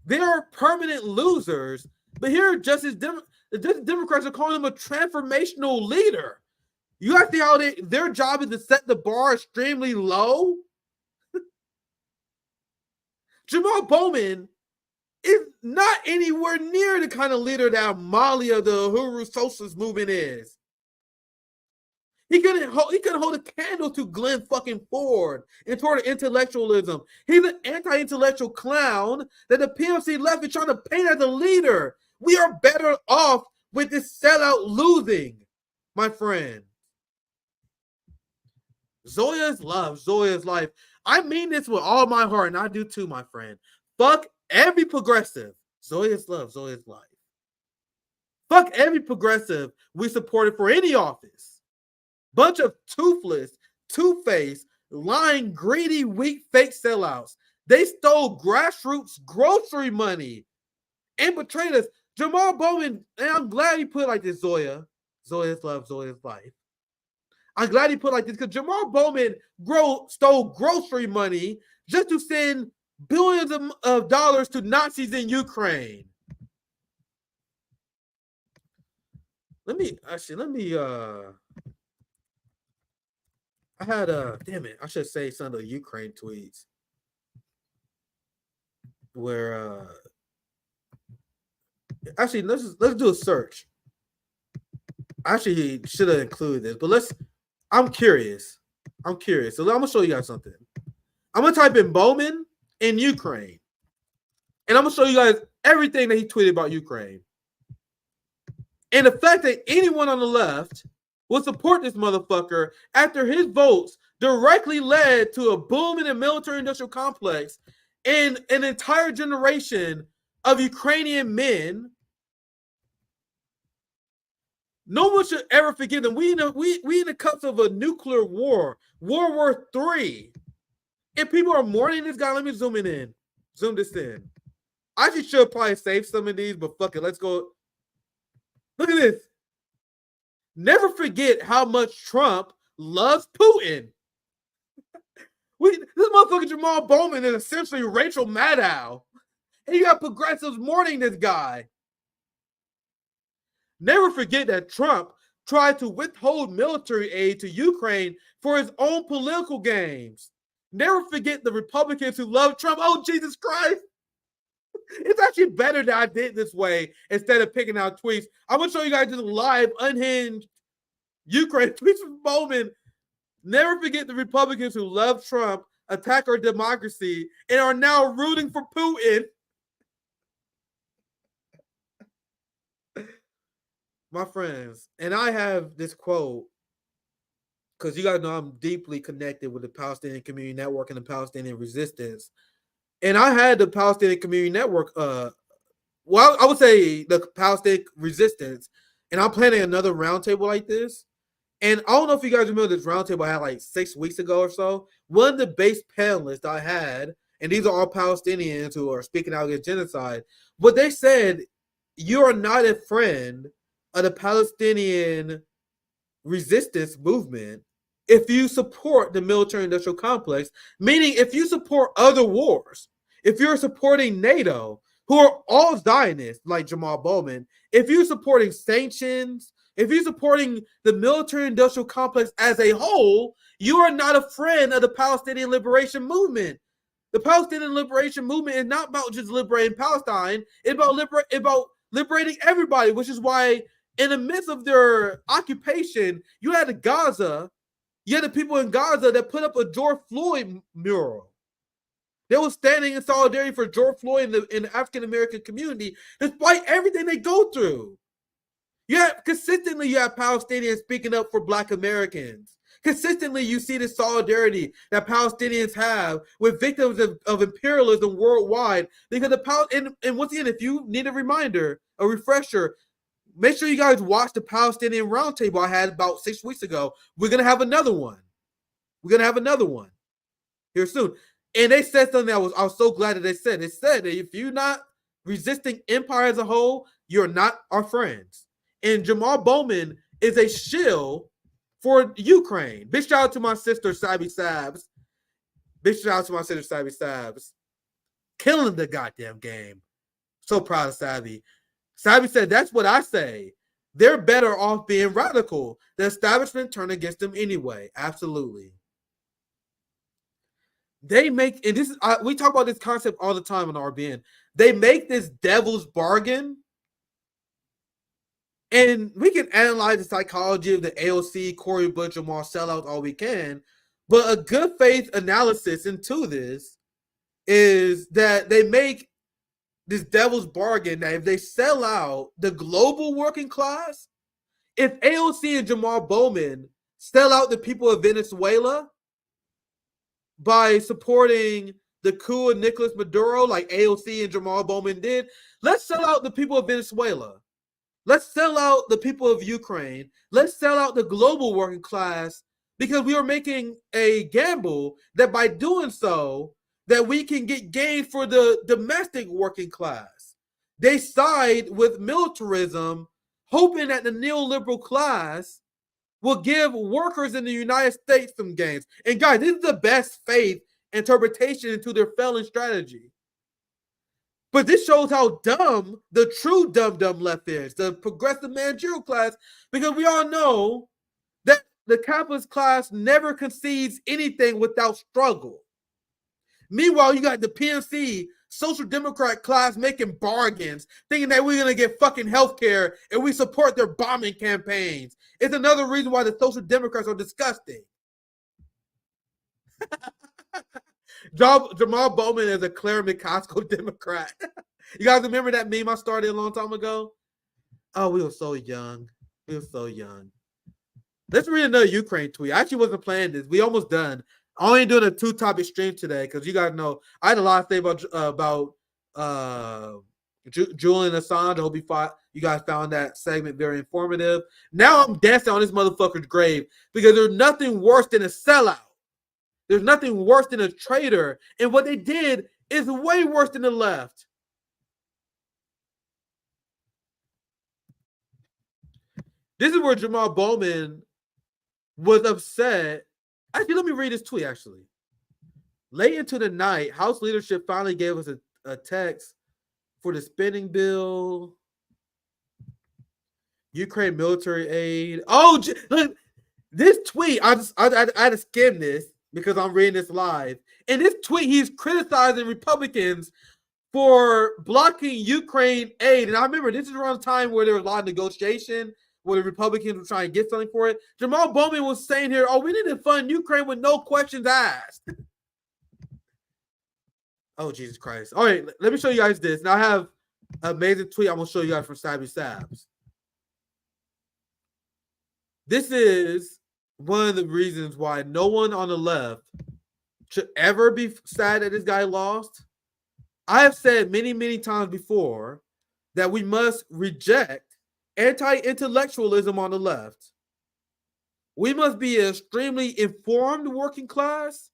They're permanent losers. But here, the Justice Democrats are calling him a transformational leader. You guys see how their job is to set the bar extremely low? Jamaal Bowman is not anywhere near the kind of leader that Mali of the Uhuru Socialist movement is. He couldn't hold a candle to Glenn fucking Ford and toward intellectualism. He's an anti-intellectual clown that the PMC left is trying to paint as a leader. We are better off with this sellout losing, my friend. Zoya's love, Zoya's life. I mean this with all my heart, and I do too, my friend. Fuck every progressive. Zoya's love, Zoya's life. Fuck every progressive we supported for any office. Bunch of toothless, two-faced, lying, greedy, weak, fake sellouts. They stole grassroots grocery money and betrayed us. Jamaal Bowman, and I'm glad he put it like this, Zoya. Zoya's love, Zoya's life. I'm glad he put it like this because Jamaal Bowman stole grocery money just to send billions of dollars to Nazis in Ukraine. Let me I had damn it, I should say some of the Ukraine tweets where actually let's do a search. I actually should have included this, but I'm curious. So I'm gonna show you guys something. I'm gonna type in Bowman in Ukraine, and I'm gonna show you guys everything that he tweeted about Ukraine. And the fact that anyone on the left will support this motherfucker after his votes directly led to a boom in the military-industrial complex and an entire generation of Ukrainian men. No one should ever forget them. We in the cups of a nuclear war, World War III. And people are mourning this guy. Let me zoom this in. I just should probably save some of these, but fuck it. Let's go. Look at this. Never forget how much Trump loves Putin. This motherfucker Jamaal Bowman is essentially Rachel Maddow. And you got progressives mourning this guy. Never forget that Trump tried to withhold military aid to Ukraine for his own political gains. Never forget the Republicans who love Trump. Oh, Jesus Christ. It's actually better that I did this way instead of picking out tweets. I'm going to show you guys just live, unhinged Ukraine tweets from Bowman. Never forget the Republicans who love Trump, attack our democracy, and are now rooting for Putin. my friends, and I have this quote because you guys know I'm deeply connected with the Palestinian Community Network and the Palestinian Resistance. And I had the Palestinian Community Network, well, I would say the Palestinian Resistance, and I'm planning another roundtable like this. And I don't know if you guys remember this roundtable I had like 6 weeks ago or so. One of the base panelists I had, and these are all Palestinians who are speaking out against genocide, but they said, you are not a friend of the Palestinian resistance movement if you support the military-industrial complex, meaning if you support other wars, if you're supporting NATO, who are all Zionists, like Jamaal Bowman, if you're supporting sanctions, if you're supporting the military-industrial complex as a whole, you are not a friend of the Palestinian liberation movement. The Palestinian liberation movement is not about just liberating Palestine. It's about liberating everybody, which is why in the midst of their occupation, you had Gaza, you had the people in Gaza that put up a George Floyd mural. They were standing in solidarity for George Floyd in the African-American community, despite everything they go through. Consistently, you have Palestinians speaking up for Black Americans. Consistently, you see the solidarity that Palestinians have with victims of imperialism worldwide. Because and once again, if you need a reminder, a refresher, make sure you guys watch the Palestinian roundtable I had about 6 weeks ago. We're going to have another one. Here soon. And they said something I was so glad that they said. They said that if you're not resisting empire as a whole, you're not our friends. And Jamaal Bowman is a shill for Ukraine. Big shout out to my sister, Sabi Sabs. Killing the goddamn game. So proud of Sabi. Sabi said, that's what I say. They're better off being radical. The establishment turned against them anyway. Absolutely. They make, and this is, we talk about this concept all the time on RBN. They make this devil's bargain. And we can analyze the psychology of the AOC, Cory Bush, Jamaal sellouts all we can. But a good faith analysis into this is that they make this devil's bargain that if they sell out the global working class, if AOC and Jamaal Bowman sell out the people of Venezuela by supporting the coup of Nicolas Maduro like AOC and Jamaal Bowman did, let's sell out the people of Venezuela. Let's sell out the people of Ukraine. Let's sell out the global working class, because we are making a gamble that by doing so, that we can get gain for the domestic working class. They side with militarism, hoping that the neoliberal class will give workers in the United States some gains. And guys, this is the best faith interpretation into their failing strategy. But this shows how dumb the true dumb left is, the progressive managerial class, because we all know that the capitalist class never concedes anything without struggle. Meanwhile, you got the PNC social democrat class making bargains, thinking that we're going to get fucking healthcare and we support their bombing campaigns. It's another reason why the social democrats are disgusting. Jamaal Bowman is a Claire McCaskill Democrat. You guys remember that meme I started a long time ago? Oh, we were so young. Let's read another Ukraine tweet. I actually wasn't planning this. We almost done. I only doing a 2-topic stream today because you guys know I had a lot to say about Julian Assange. I hope you guys found that segment very informative. Now I'm dancing on this motherfucker's grave because there's nothing worse than a sellout. There's nothing worse than a traitor. And what they did is way worse than the left. This is where Jamaal Bowman was upset. Actually, let me read this tweet, actually. Late into the night, House leadership finally gave us a text for the spending bill, Ukraine military aid. Oh, look, this tweet, I had to skim this because I'm reading this live. In this tweet, he's criticizing Republicans for blocking Ukraine aid. And I remember this is around the time where there was a lot of negotiation, where the Republicans were trying to get something for it. Jamaal Bowman was saying here, oh, we need to fund Ukraine with no questions asked. Oh, Jesus Christ. All right, let me show you guys this. Now I have an amazing tweet I'm going to show you guys from Sabi Sabs. This is one of the reasons why no one on the left should ever be sad that this guy lost. I have said many, many times before that we must reject anti-intellectualism on the left. We must be an extremely informed working class.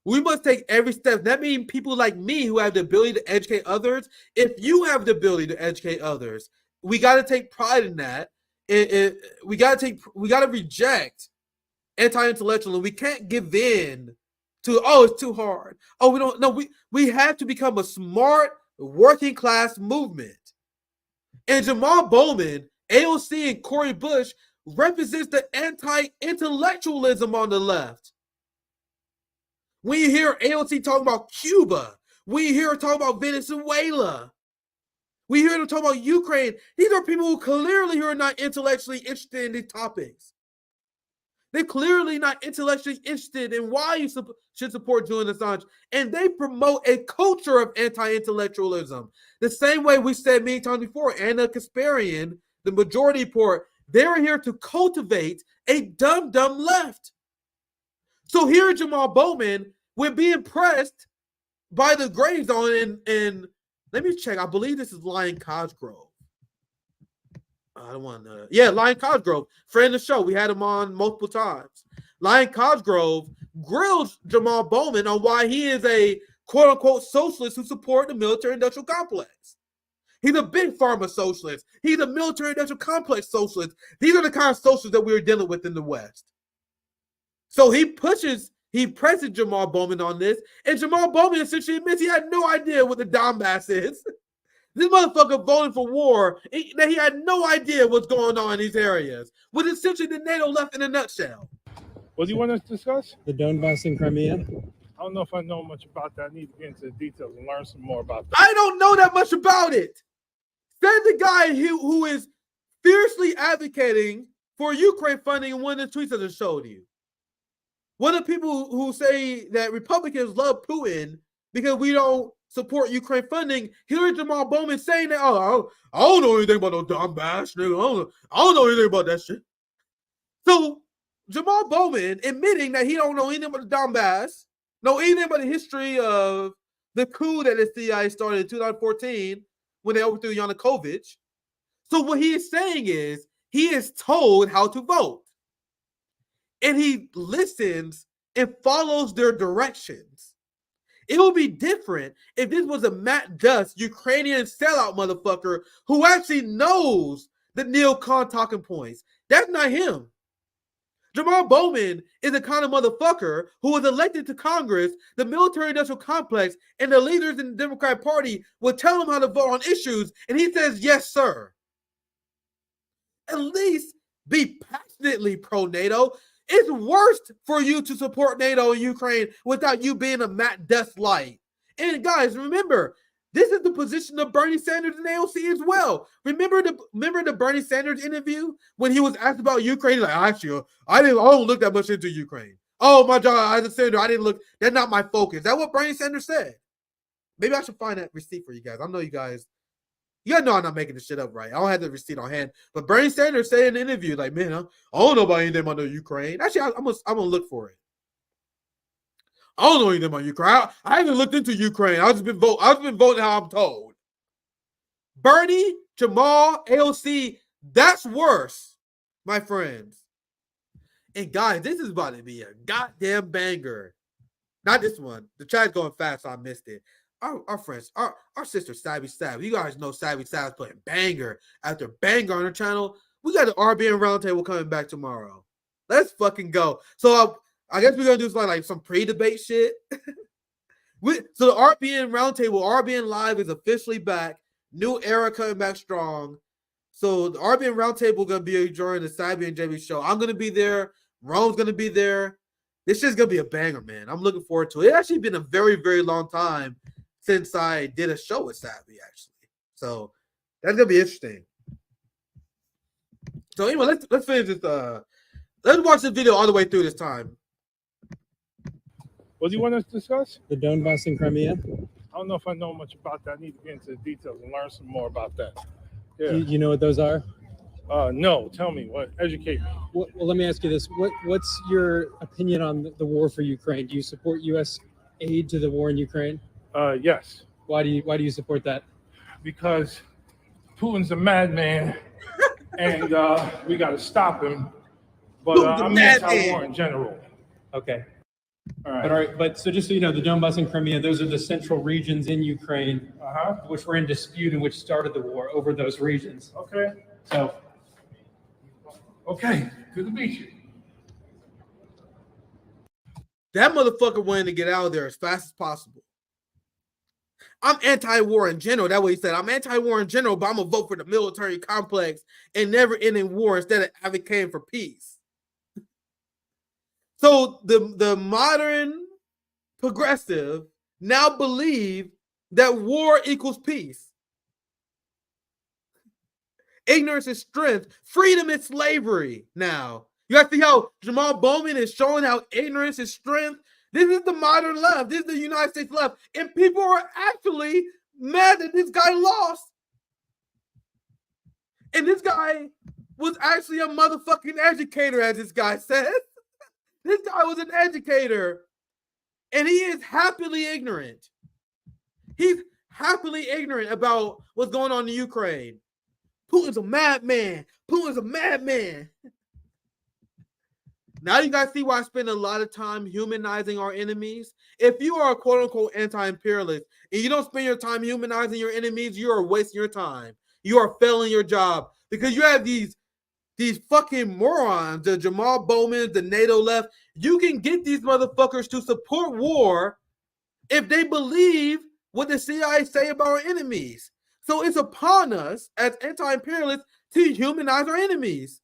We must take every step. That means people like me who have the ability to educate others. If you have the ability to educate others, we got to take pride in that. We got to reject anti-intellectualism. We can't give in to, oh, it's too hard. Oh, we don't know. We have to become a smart working class movement. And Jamaal Bowman, AOC, and Cori Bush represents the anti-intellectualism on the left. When you hear AOC talking about Cuba, when you hear her talking about Venezuela, we hear them talking about Ukraine, these are people who clearly are not intellectually interested in these topics. They're clearly not intellectually interested in why you should support Julian Assange. And they promote a culture of anti-intellectualism. The same way we said many times before, Anna Kasparian, the majority report, they're here to cultivate a dumb left. So here Jamaal Bowman, we're being pressed by the gray zone, and let me check. I believe this is Lion Cosgrove. I don't want to. Yeah, Lion Cosgrove, friend of the show. We had him on multiple times. Lion Cosgrove grills Jamaal Bowman on why he is a quote-unquote socialist who support the military-industrial complex. He's a big pharma socialist. He's a military-industrial complex socialist. These are the kind of socialists that we're dealing with in the West. So he presses Jamaal Bowman on this, and Jamaal Bowman essentially admits he had no idea what the Donbass is. This motherfucker voted for war, that he had no idea what's going on in these areas. With essentially the NATO left in a nutshell. What do you want us to discuss? The Donbass in Crimea. I don't know if I know much about that. I need to get into the details and learn some more about that. I don't know that much about it. Said the guy who is fiercely advocating for Ukraine funding in one of the tweets that I showed you. One of the people who say that Republicans love Putin because we don't support Ukraine funding, here is Jamaal Bowman saying that, oh, I don't know anything about no Donbass, nigga. I don't know anything about that shit. So Jamaal Bowman admitting that he don't know anything about the Donbass, know anything about the history of the coup that the CIA started in 2014 when they overthrew Yanukovych. So what he is saying is he is told how to vote. And he listens and follows their directions. It would be different if this was a Matt Duss, Ukrainian sellout motherfucker who actually knows the neocon talking points. That's not him. Jamaal Bowman is the kind of motherfucker who was elected to Congress, the military-industrial complex, and the leaders in the Democratic Party will tell him how to vote on issues, and he says, yes, sir. At least be passionately pro-NATO. It's worse for you to support NATO in Ukraine without you being a Matt Duss light. And guys, remember, this is the position of Bernie Sanders and AOC as well. Remember the Bernie Sanders interview when he was asked about Ukraine? He's like, actually, I don't look that much into Ukraine. Oh, my God, as a senator, I didn't look. That's not my focus. That's what Bernie Sanders said. Maybe I should find that receipt for you guys. I know you guys know I'm not making this shit up, right? I don't have the receipt on hand. But Bernie Sanders said in an interview, like, man, I don't know about anything about the Ukraine. Actually, I'm gonna look for it. I don't know anything about Ukraine. I haven't looked into Ukraine. I've just been voting how I'm told. Bernie, Jamaal, AOC, that's worse, my friends. And guys, this is about to be a goddamn banger. Not this one. The chat's going fast, so I missed it. Our friends, our sister Savvy Sav. You guys know Savvy Sav's putting banger after banger on her channel. We got the RBN roundtable coming back tomorrow. Let's fucking go. So I guess we're gonna do like some pre-debate shit. So the RBN roundtable, RBN Live is officially back. New era coming back strong. So the RBN roundtable gonna be during the Savvy and JB show. I'm gonna be there. Rome's gonna be there. This shit's gonna be a banger, man. I'm looking forward to it. It's actually been a very, very long time since I did a show with Savvy, actually. So that's gonna be interesting. So anyway, let's finish this. Let's watch this video all the way through this time. What do you want us to discuss? The Donbass in Crimea. I don't know if I know much about that. I need to get into the details and learn some more about that. Yeah. You know what those are? No. Tell me what. Educate me. Well, let me ask you this: what's your opinion on the war for Ukraine? Do you support U.S. aid to the war in Ukraine? Yes. Why do you support that? Because Putin's a madman, and we got to stop him. But I'm anti-war in general. Okay. All right. But so just so you know, the Donbass and Crimea, those are the central regions in Ukraine, which were in dispute and which started the war over those regions. Okay. So. Okay. Good to meet you. That motherfucker wanted to get out of there as fast as possible. I'm anti-war in general. That way he said, I'm anti-war in general, but I'm going to vote for the military complex and never-ending war instead of advocating for peace. So the modern progressive now believe that war equals peace. Ignorance is strength. Freedom is slavery now. You have to see how Jamaal Bowman is showing how ignorance is strength. This is the modern left. This is the United States left. And people are actually mad that this guy lost. And this guy was actually a motherfucking educator, as this guy says. This guy was an educator. And he is happily ignorant. He's happily ignorant about what's going on in Ukraine. Putin's a madman. Putin's a madman. Now you guys see why I spend a lot of time humanizing our enemies. If you are a quote-unquote anti-imperialist and you don't spend your time humanizing your enemies, you are wasting your time. You are failing your job because you have these fucking morons, the Jamaal Bowman, the NATO left. You can get these motherfuckers to support war if they believe what the CIA say about our enemies. So it's upon us as anti-imperialists to humanize our enemies.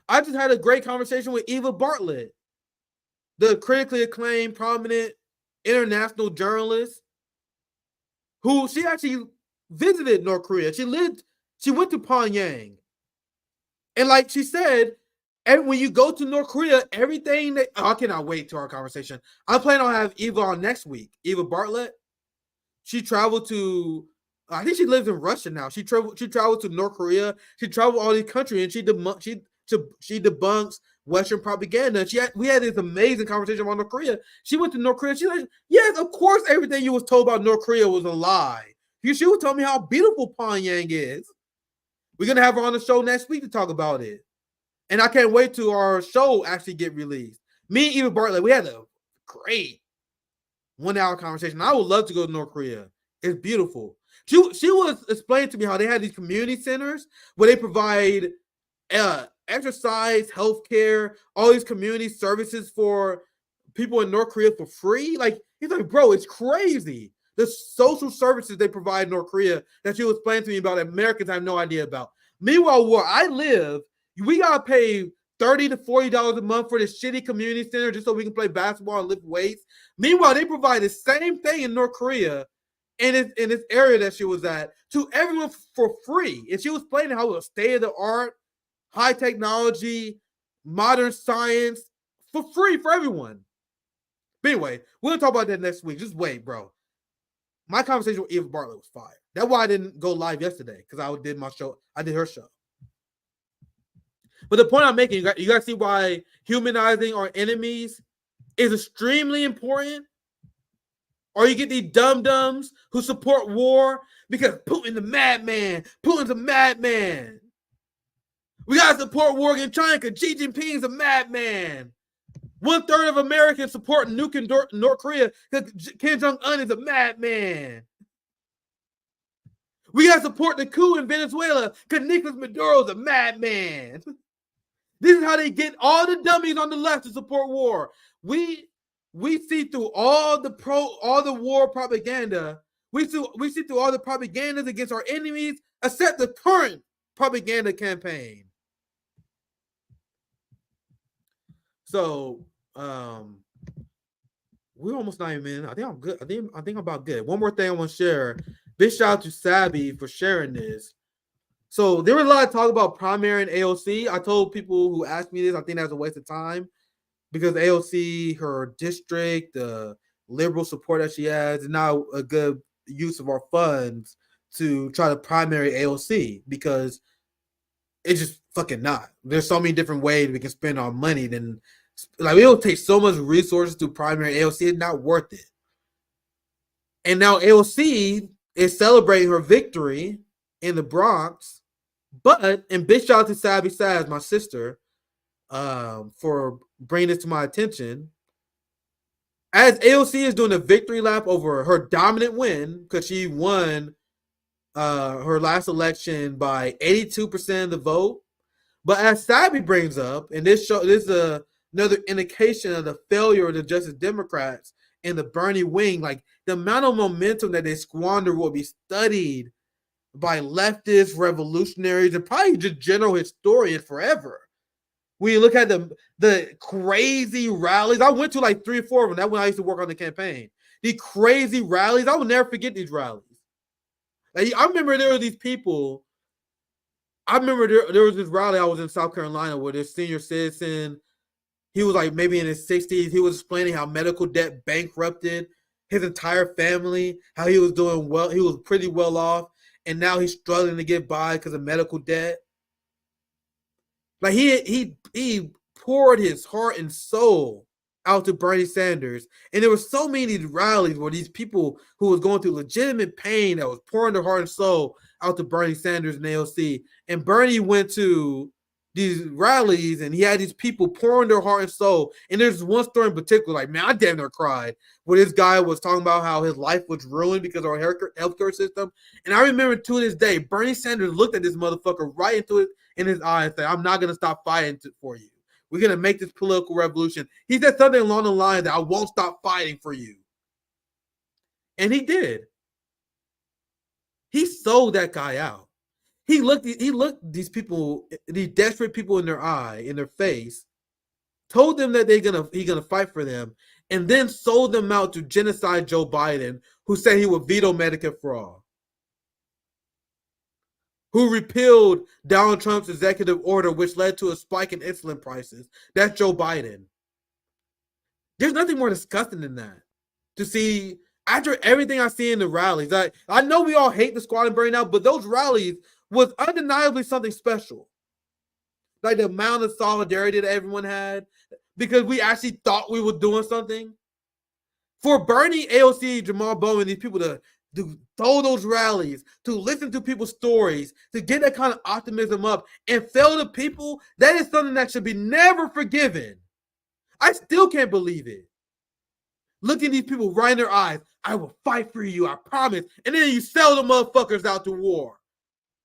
I just had a great conversation with Eva Bartlett, the critically acclaimed, prominent international journalist, who she actually visited North Korea. She went to Pyongyang. And like she said, and when you go to North Korea, everything that I cannot wait to our conversation. I'm planning on having Eva on next week. Eva Bartlett. She traveled to, I think she lives in Russia now. She traveled to North Korea. She traveled all these countries, and she debunks Western propaganda. We had this amazing conversation about North Korea. She went to North Korea. She's like, yes, of course, everything you was told about North Korea was a lie. She would tell me how beautiful Pyongyang is. We're gonna have her on the show next week to talk about it, and I can't wait till our show actually get released. Me and Eva Bartlett, we had a great 1 hour conversation. I would love to go to North Korea. It's beautiful. She was explaining to me how they had these community centers where they provide exercise, healthcare, all these community services for people in North Korea for free. Like, he's like, bro, it's crazy. The social services they provide in North Korea that she was explaining to me about, Americans have no idea about. Meanwhile, where I live, we gotta pay $30 to $40 a month for this shitty community center just so we can play basketball and lift weights. Meanwhile, they provide the same thing in North Korea in this area that she was at to everyone for free. And she was explaining how it was state-of-the-art, high technology, modern science for free for everyone. But anyway, we'll talk about that next week. Just wait, bro. My conversation with Eva Bartlett was fire. That's why I didn't go live yesterday, because I did my show. I did her show. But the point I'm making, you guys see why humanizing our enemies is extremely important? Or you get these dum-dums who support war because Putin's a madman. Putin's a madman. We got to support war against China because Xi Jinping's a madman. 1/3 of Americans support nuking North Korea because Kim Jong-un is a madman. We got to support the coup in Venezuela because Nicolas Maduro is a madman. This is how they get all the dummies on the left to support war. We see through all the war propaganda. We see through all the propagandas against our enemies, except the current propaganda campaign. So we're almost 9 minutes. I think I'm good. I think I'm about good. One more thing I want to share. Big shout out to Sabby for sharing this. So there was a lot of talk about primary and AOC. I told people who asked me this, I think that's a waste of time because AOC, her district, the liberal support that she has, is not a good use of our funds to try to primary AOC because it's just fucking not. There's so many different ways we can spend our money. Then, like, it'll take so much resources to primary AOC. It's not worth it. And now AOC is celebrating her victory in the Bronx, and big shout out to Sabby Sabs, my sister, for bringing this to my attention. As AOC is doing a victory lap over her dominant win, because she won her last election by 82% of the vote. But as Sabby brings up, and this is another indication of the failure of the Justice Democrats and the Bernie wing, like the amount of momentum that they squander will be studied by leftists, revolutionaries, and probably just general historians forever. When you look at the crazy rallies, I went to like 3 or 4 of them. That's when I used to work on the campaign. The crazy rallies, I will never forget these rallies. Like, I remember there were these people. I remember there was this rally I was in South Carolina where this senior citizen, he was like maybe in his 60s. He was explaining how medical debt bankrupted his entire family, how he was doing well. He was pretty well off, and now he's struggling to get by because of medical debt. Like he poured his heart and soul out to Bernie Sanders. And there were so many rallies where these people who was going through legitimate pain that was pouring their heart and soul out to Bernie Sanders and AOC. And Bernie went to these rallies and he had these people pouring their heart and soul. And there's one story in particular, like, man, I damn near cried, where this guy was talking about how his life was ruined because of our healthcare system. And I remember to this day, Bernie Sanders looked at this motherfucker right into it in his eye and said, I'm not going to stop fighting for you. We're going to make this political revolution. He said something along the line that I won't stop fighting for you. And he did. He sold that guy out. He looked these people, these desperate people in their eye, in their face, told them that he's gonna fight for them, and then sold them out to genocide Joe Biden, who said he would veto Medicare for all, who repealed Donald Trump's executive order, which led to a spike in insulin prices. That's Joe Biden. There's nothing more disgusting than that. To see, after everything I see in the rallies, I know we all hate the squad and burning out, but those rallies was undeniably something special. Like the amount of solidarity that everyone had, because we actually thought we were doing something. For Bernie, AOC, Jamaal, Bowman, these people to throw those rallies, to listen to people's stories, to get that kind of optimism up and fail the people, that is something that should be never forgiven. I still can't believe it. Looking these people right in their eyes, I will fight for you, I promise. And then you sell the motherfuckers out to war.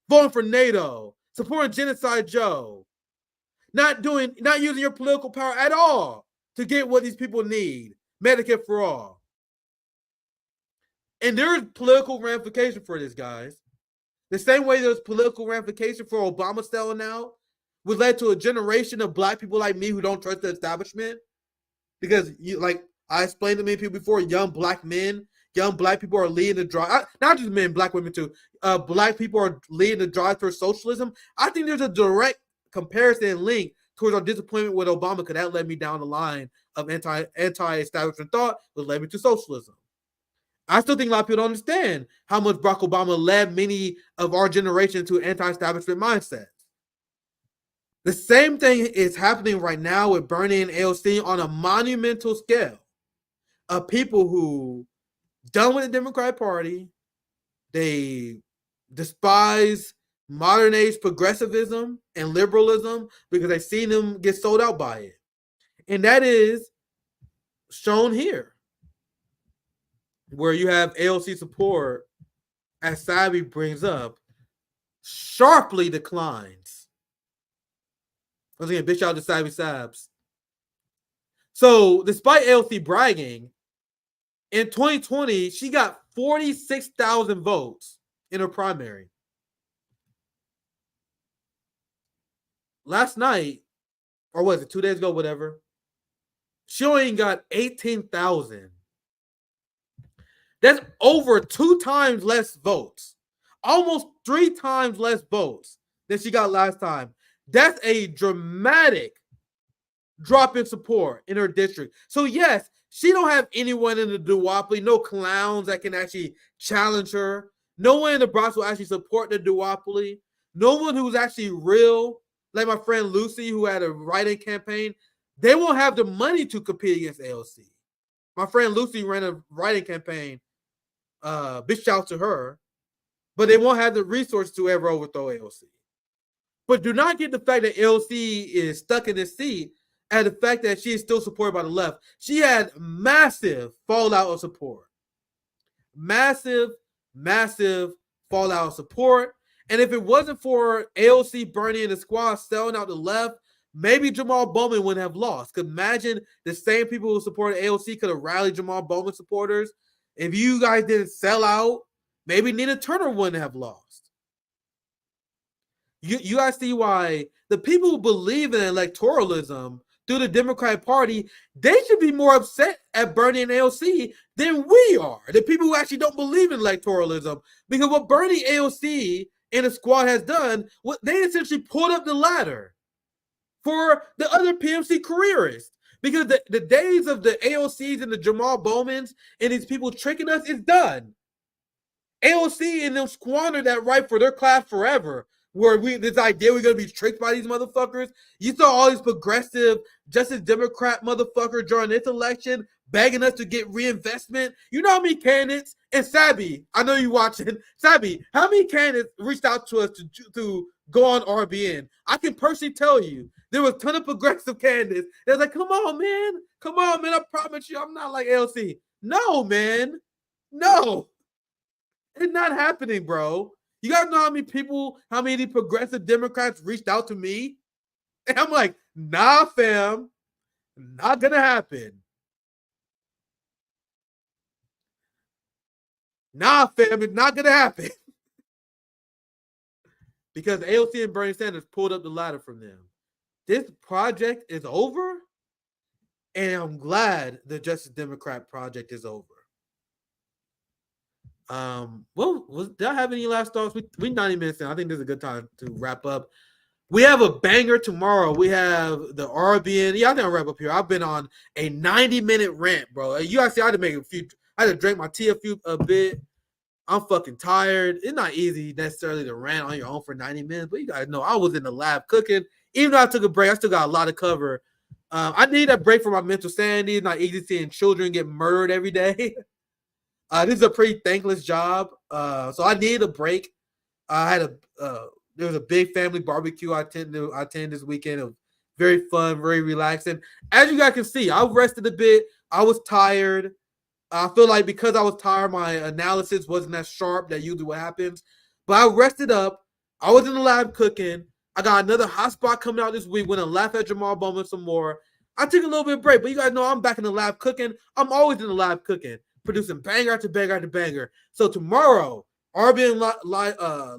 Voting for NATO, supporting Genocide Joe, not using your political power at all to get what these people need, Medicare for all. And there's political ramification for this, guys. The same way there's political ramification for Obama selling out, which led to a generation of black people like me who don't trust the establishment. Because like I explained to many people before, young black people are leading the drive. Not just men, black women too. Black people are leading the drive towards socialism. I think there's a direct comparison and link towards our disappointment with Obama, because that led me down the line of anti-establishment thought, which led me to socialism. I still think a lot of people don't understand how much Barack Obama led many of our generation to anti-establishment mindsets. The same thing is happening right now with Bernie and AOC on a monumental scale of people who done with the Democratic Party. They despise modern age progressivism and liberalism because they've seen them get sold out by it. And that is shown here, where you have AOC support, as Sabby brings up, sharply declines. Once again, big shout out to Sabby Sabs. So despite AOC bragging, in 2020, she got 46,000 votes in her primary. Last night, or was it 2 days ago, whatever, she only got 18,000. That's over 2 times less votes. Almost 3 times less votes than she got last time. That's a dramatic drop in support in her district. So yes, she don't have anyone in the duopoly, no clowns that can actually challenge her, No one in the Bronx will actually support the duopoly. No one who's actually real, like my friend Lucy, who had a write-in campaign, they won't have the money to compete against AOC. My friend Lucy ran a write-in campaign. Big shout to her, but they won't have the resources to ever overthrow AOC. But do not get the fact that AOC is stuck in this seat and the fact that she is still supported by the left. She had massive fallout of support. Massive fallout of support. And if it wasn't for AOC, Bernie, and the squad selling out the left, maybe Jamaal Bowman wouldn't have lost. Could imagine the same people who supported AOC could have rallied Jamaal Bowman supporters. If you guys didn't sell out, maybe Nina Turner wouldn't have lost. You guys see why the people who believe in electoralism through the Democratic Party, they should be more upset at Bernie and AOC than we are. The people who actually don't believe in electoralism. Because what Bernie, AOC, and the squad has done, they essentially pulled up the ladder for the other PMC careerists. Because the days of the AOCs and the Jamaal Bowmans and these people tricking us is done. AOC and them squandered that right for their class forever. Where this idea we're gonna be tricked by these motherfuckers. You saw all these progressive Justice Democrat motherfuckers during this election begging us to get reinvestment. You know how many candidates, and Sabi, I know you watching. Sabi, how many candidates reached out to us to go on RBN? I can personally tell you there was a ton of progressive candidates. They're like, come on, man. I promise you, I'm not like LC. No, man. No. It's not happening, bro. You guys know how many progressive Democrats reached out to me? And I'm like, nah, fam. Not gonna happen. Nah, fam, it's not gonna happen. Because AOC and Bernie Sanders pulled up the ladder from them. This project is over, and I'm glad the Justice Democrat project is over. Did I have any last thoughts? We 90 minutes in. I think this is a good time to wrap up. We have a banger tomorrow. We have the RBN. Yeah, I think I'll wrap up here. I've been on a 90-minute rant, bro. You guys see, I had to drink my tea a bit. I'm fucking tired. It's not easy necessarily to rant on your own for 90 minutes, but you guys know I was in the lab cooking. Even though I took a break, I still got a lot to cover. I need a break from my mental sanity. It's not easy seeing children get murdered every day. This is a pretty thankless job, so I needed a break. There was a big family barbecue I attended this weekend. It was very fun, very relaxing. As you guys can see, I rested a bit. I was tired. I feel like because I was tired, my analysis wasn't as sharp. That usually what happens. But I rested up. I was in the lab cooking. I got another hotspot coming out this week. We're gonna laugh at Jamaal Bowman some more. I took a little bit of break, but you guys know I'm back in the lab cooking. I'm always in the lab cooking, producing banger after banger after banger. So tomorrow, RBN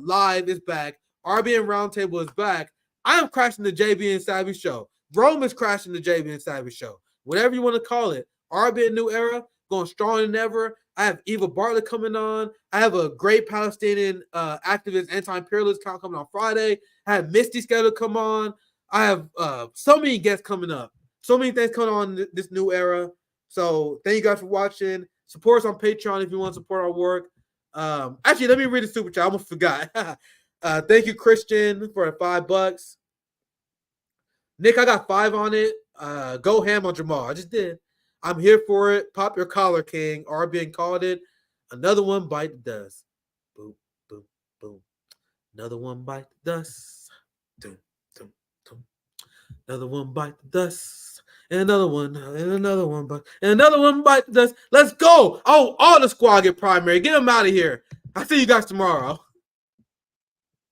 Live is back. RBN Roundtable is back. I am crashing the JB and Savvy show. Rome is crashing the JB and Savvy show. Whatever you want to call it. RBN New Era, going stronger than ever. I have Eva Bartlett coming on. I have a great Palestinian activist, anti-imperialist coming on Friday. I have Misty scheduled to come on. I have so many guests coming up. So many things coming on this new era. So thank you guys for watching. Support us on Patreon if you want to support our work. Actually, let me read the super chat. I almost forgot. Thank you, Christian, for the $5. Nick, I got 5 on it. Go ham on Jamaal. I just did. I'm here for it. Pop your collar, King. RBN called it. Another one bite the dust. Boom, boom, boom. Another one bite the dust. Dum, dum, dum. Another one bite the dust. And another one bite. And another one bite the dust. Let's go. Oh, all the squad get primary. Get them out of here. I'll see you guys tomorrow.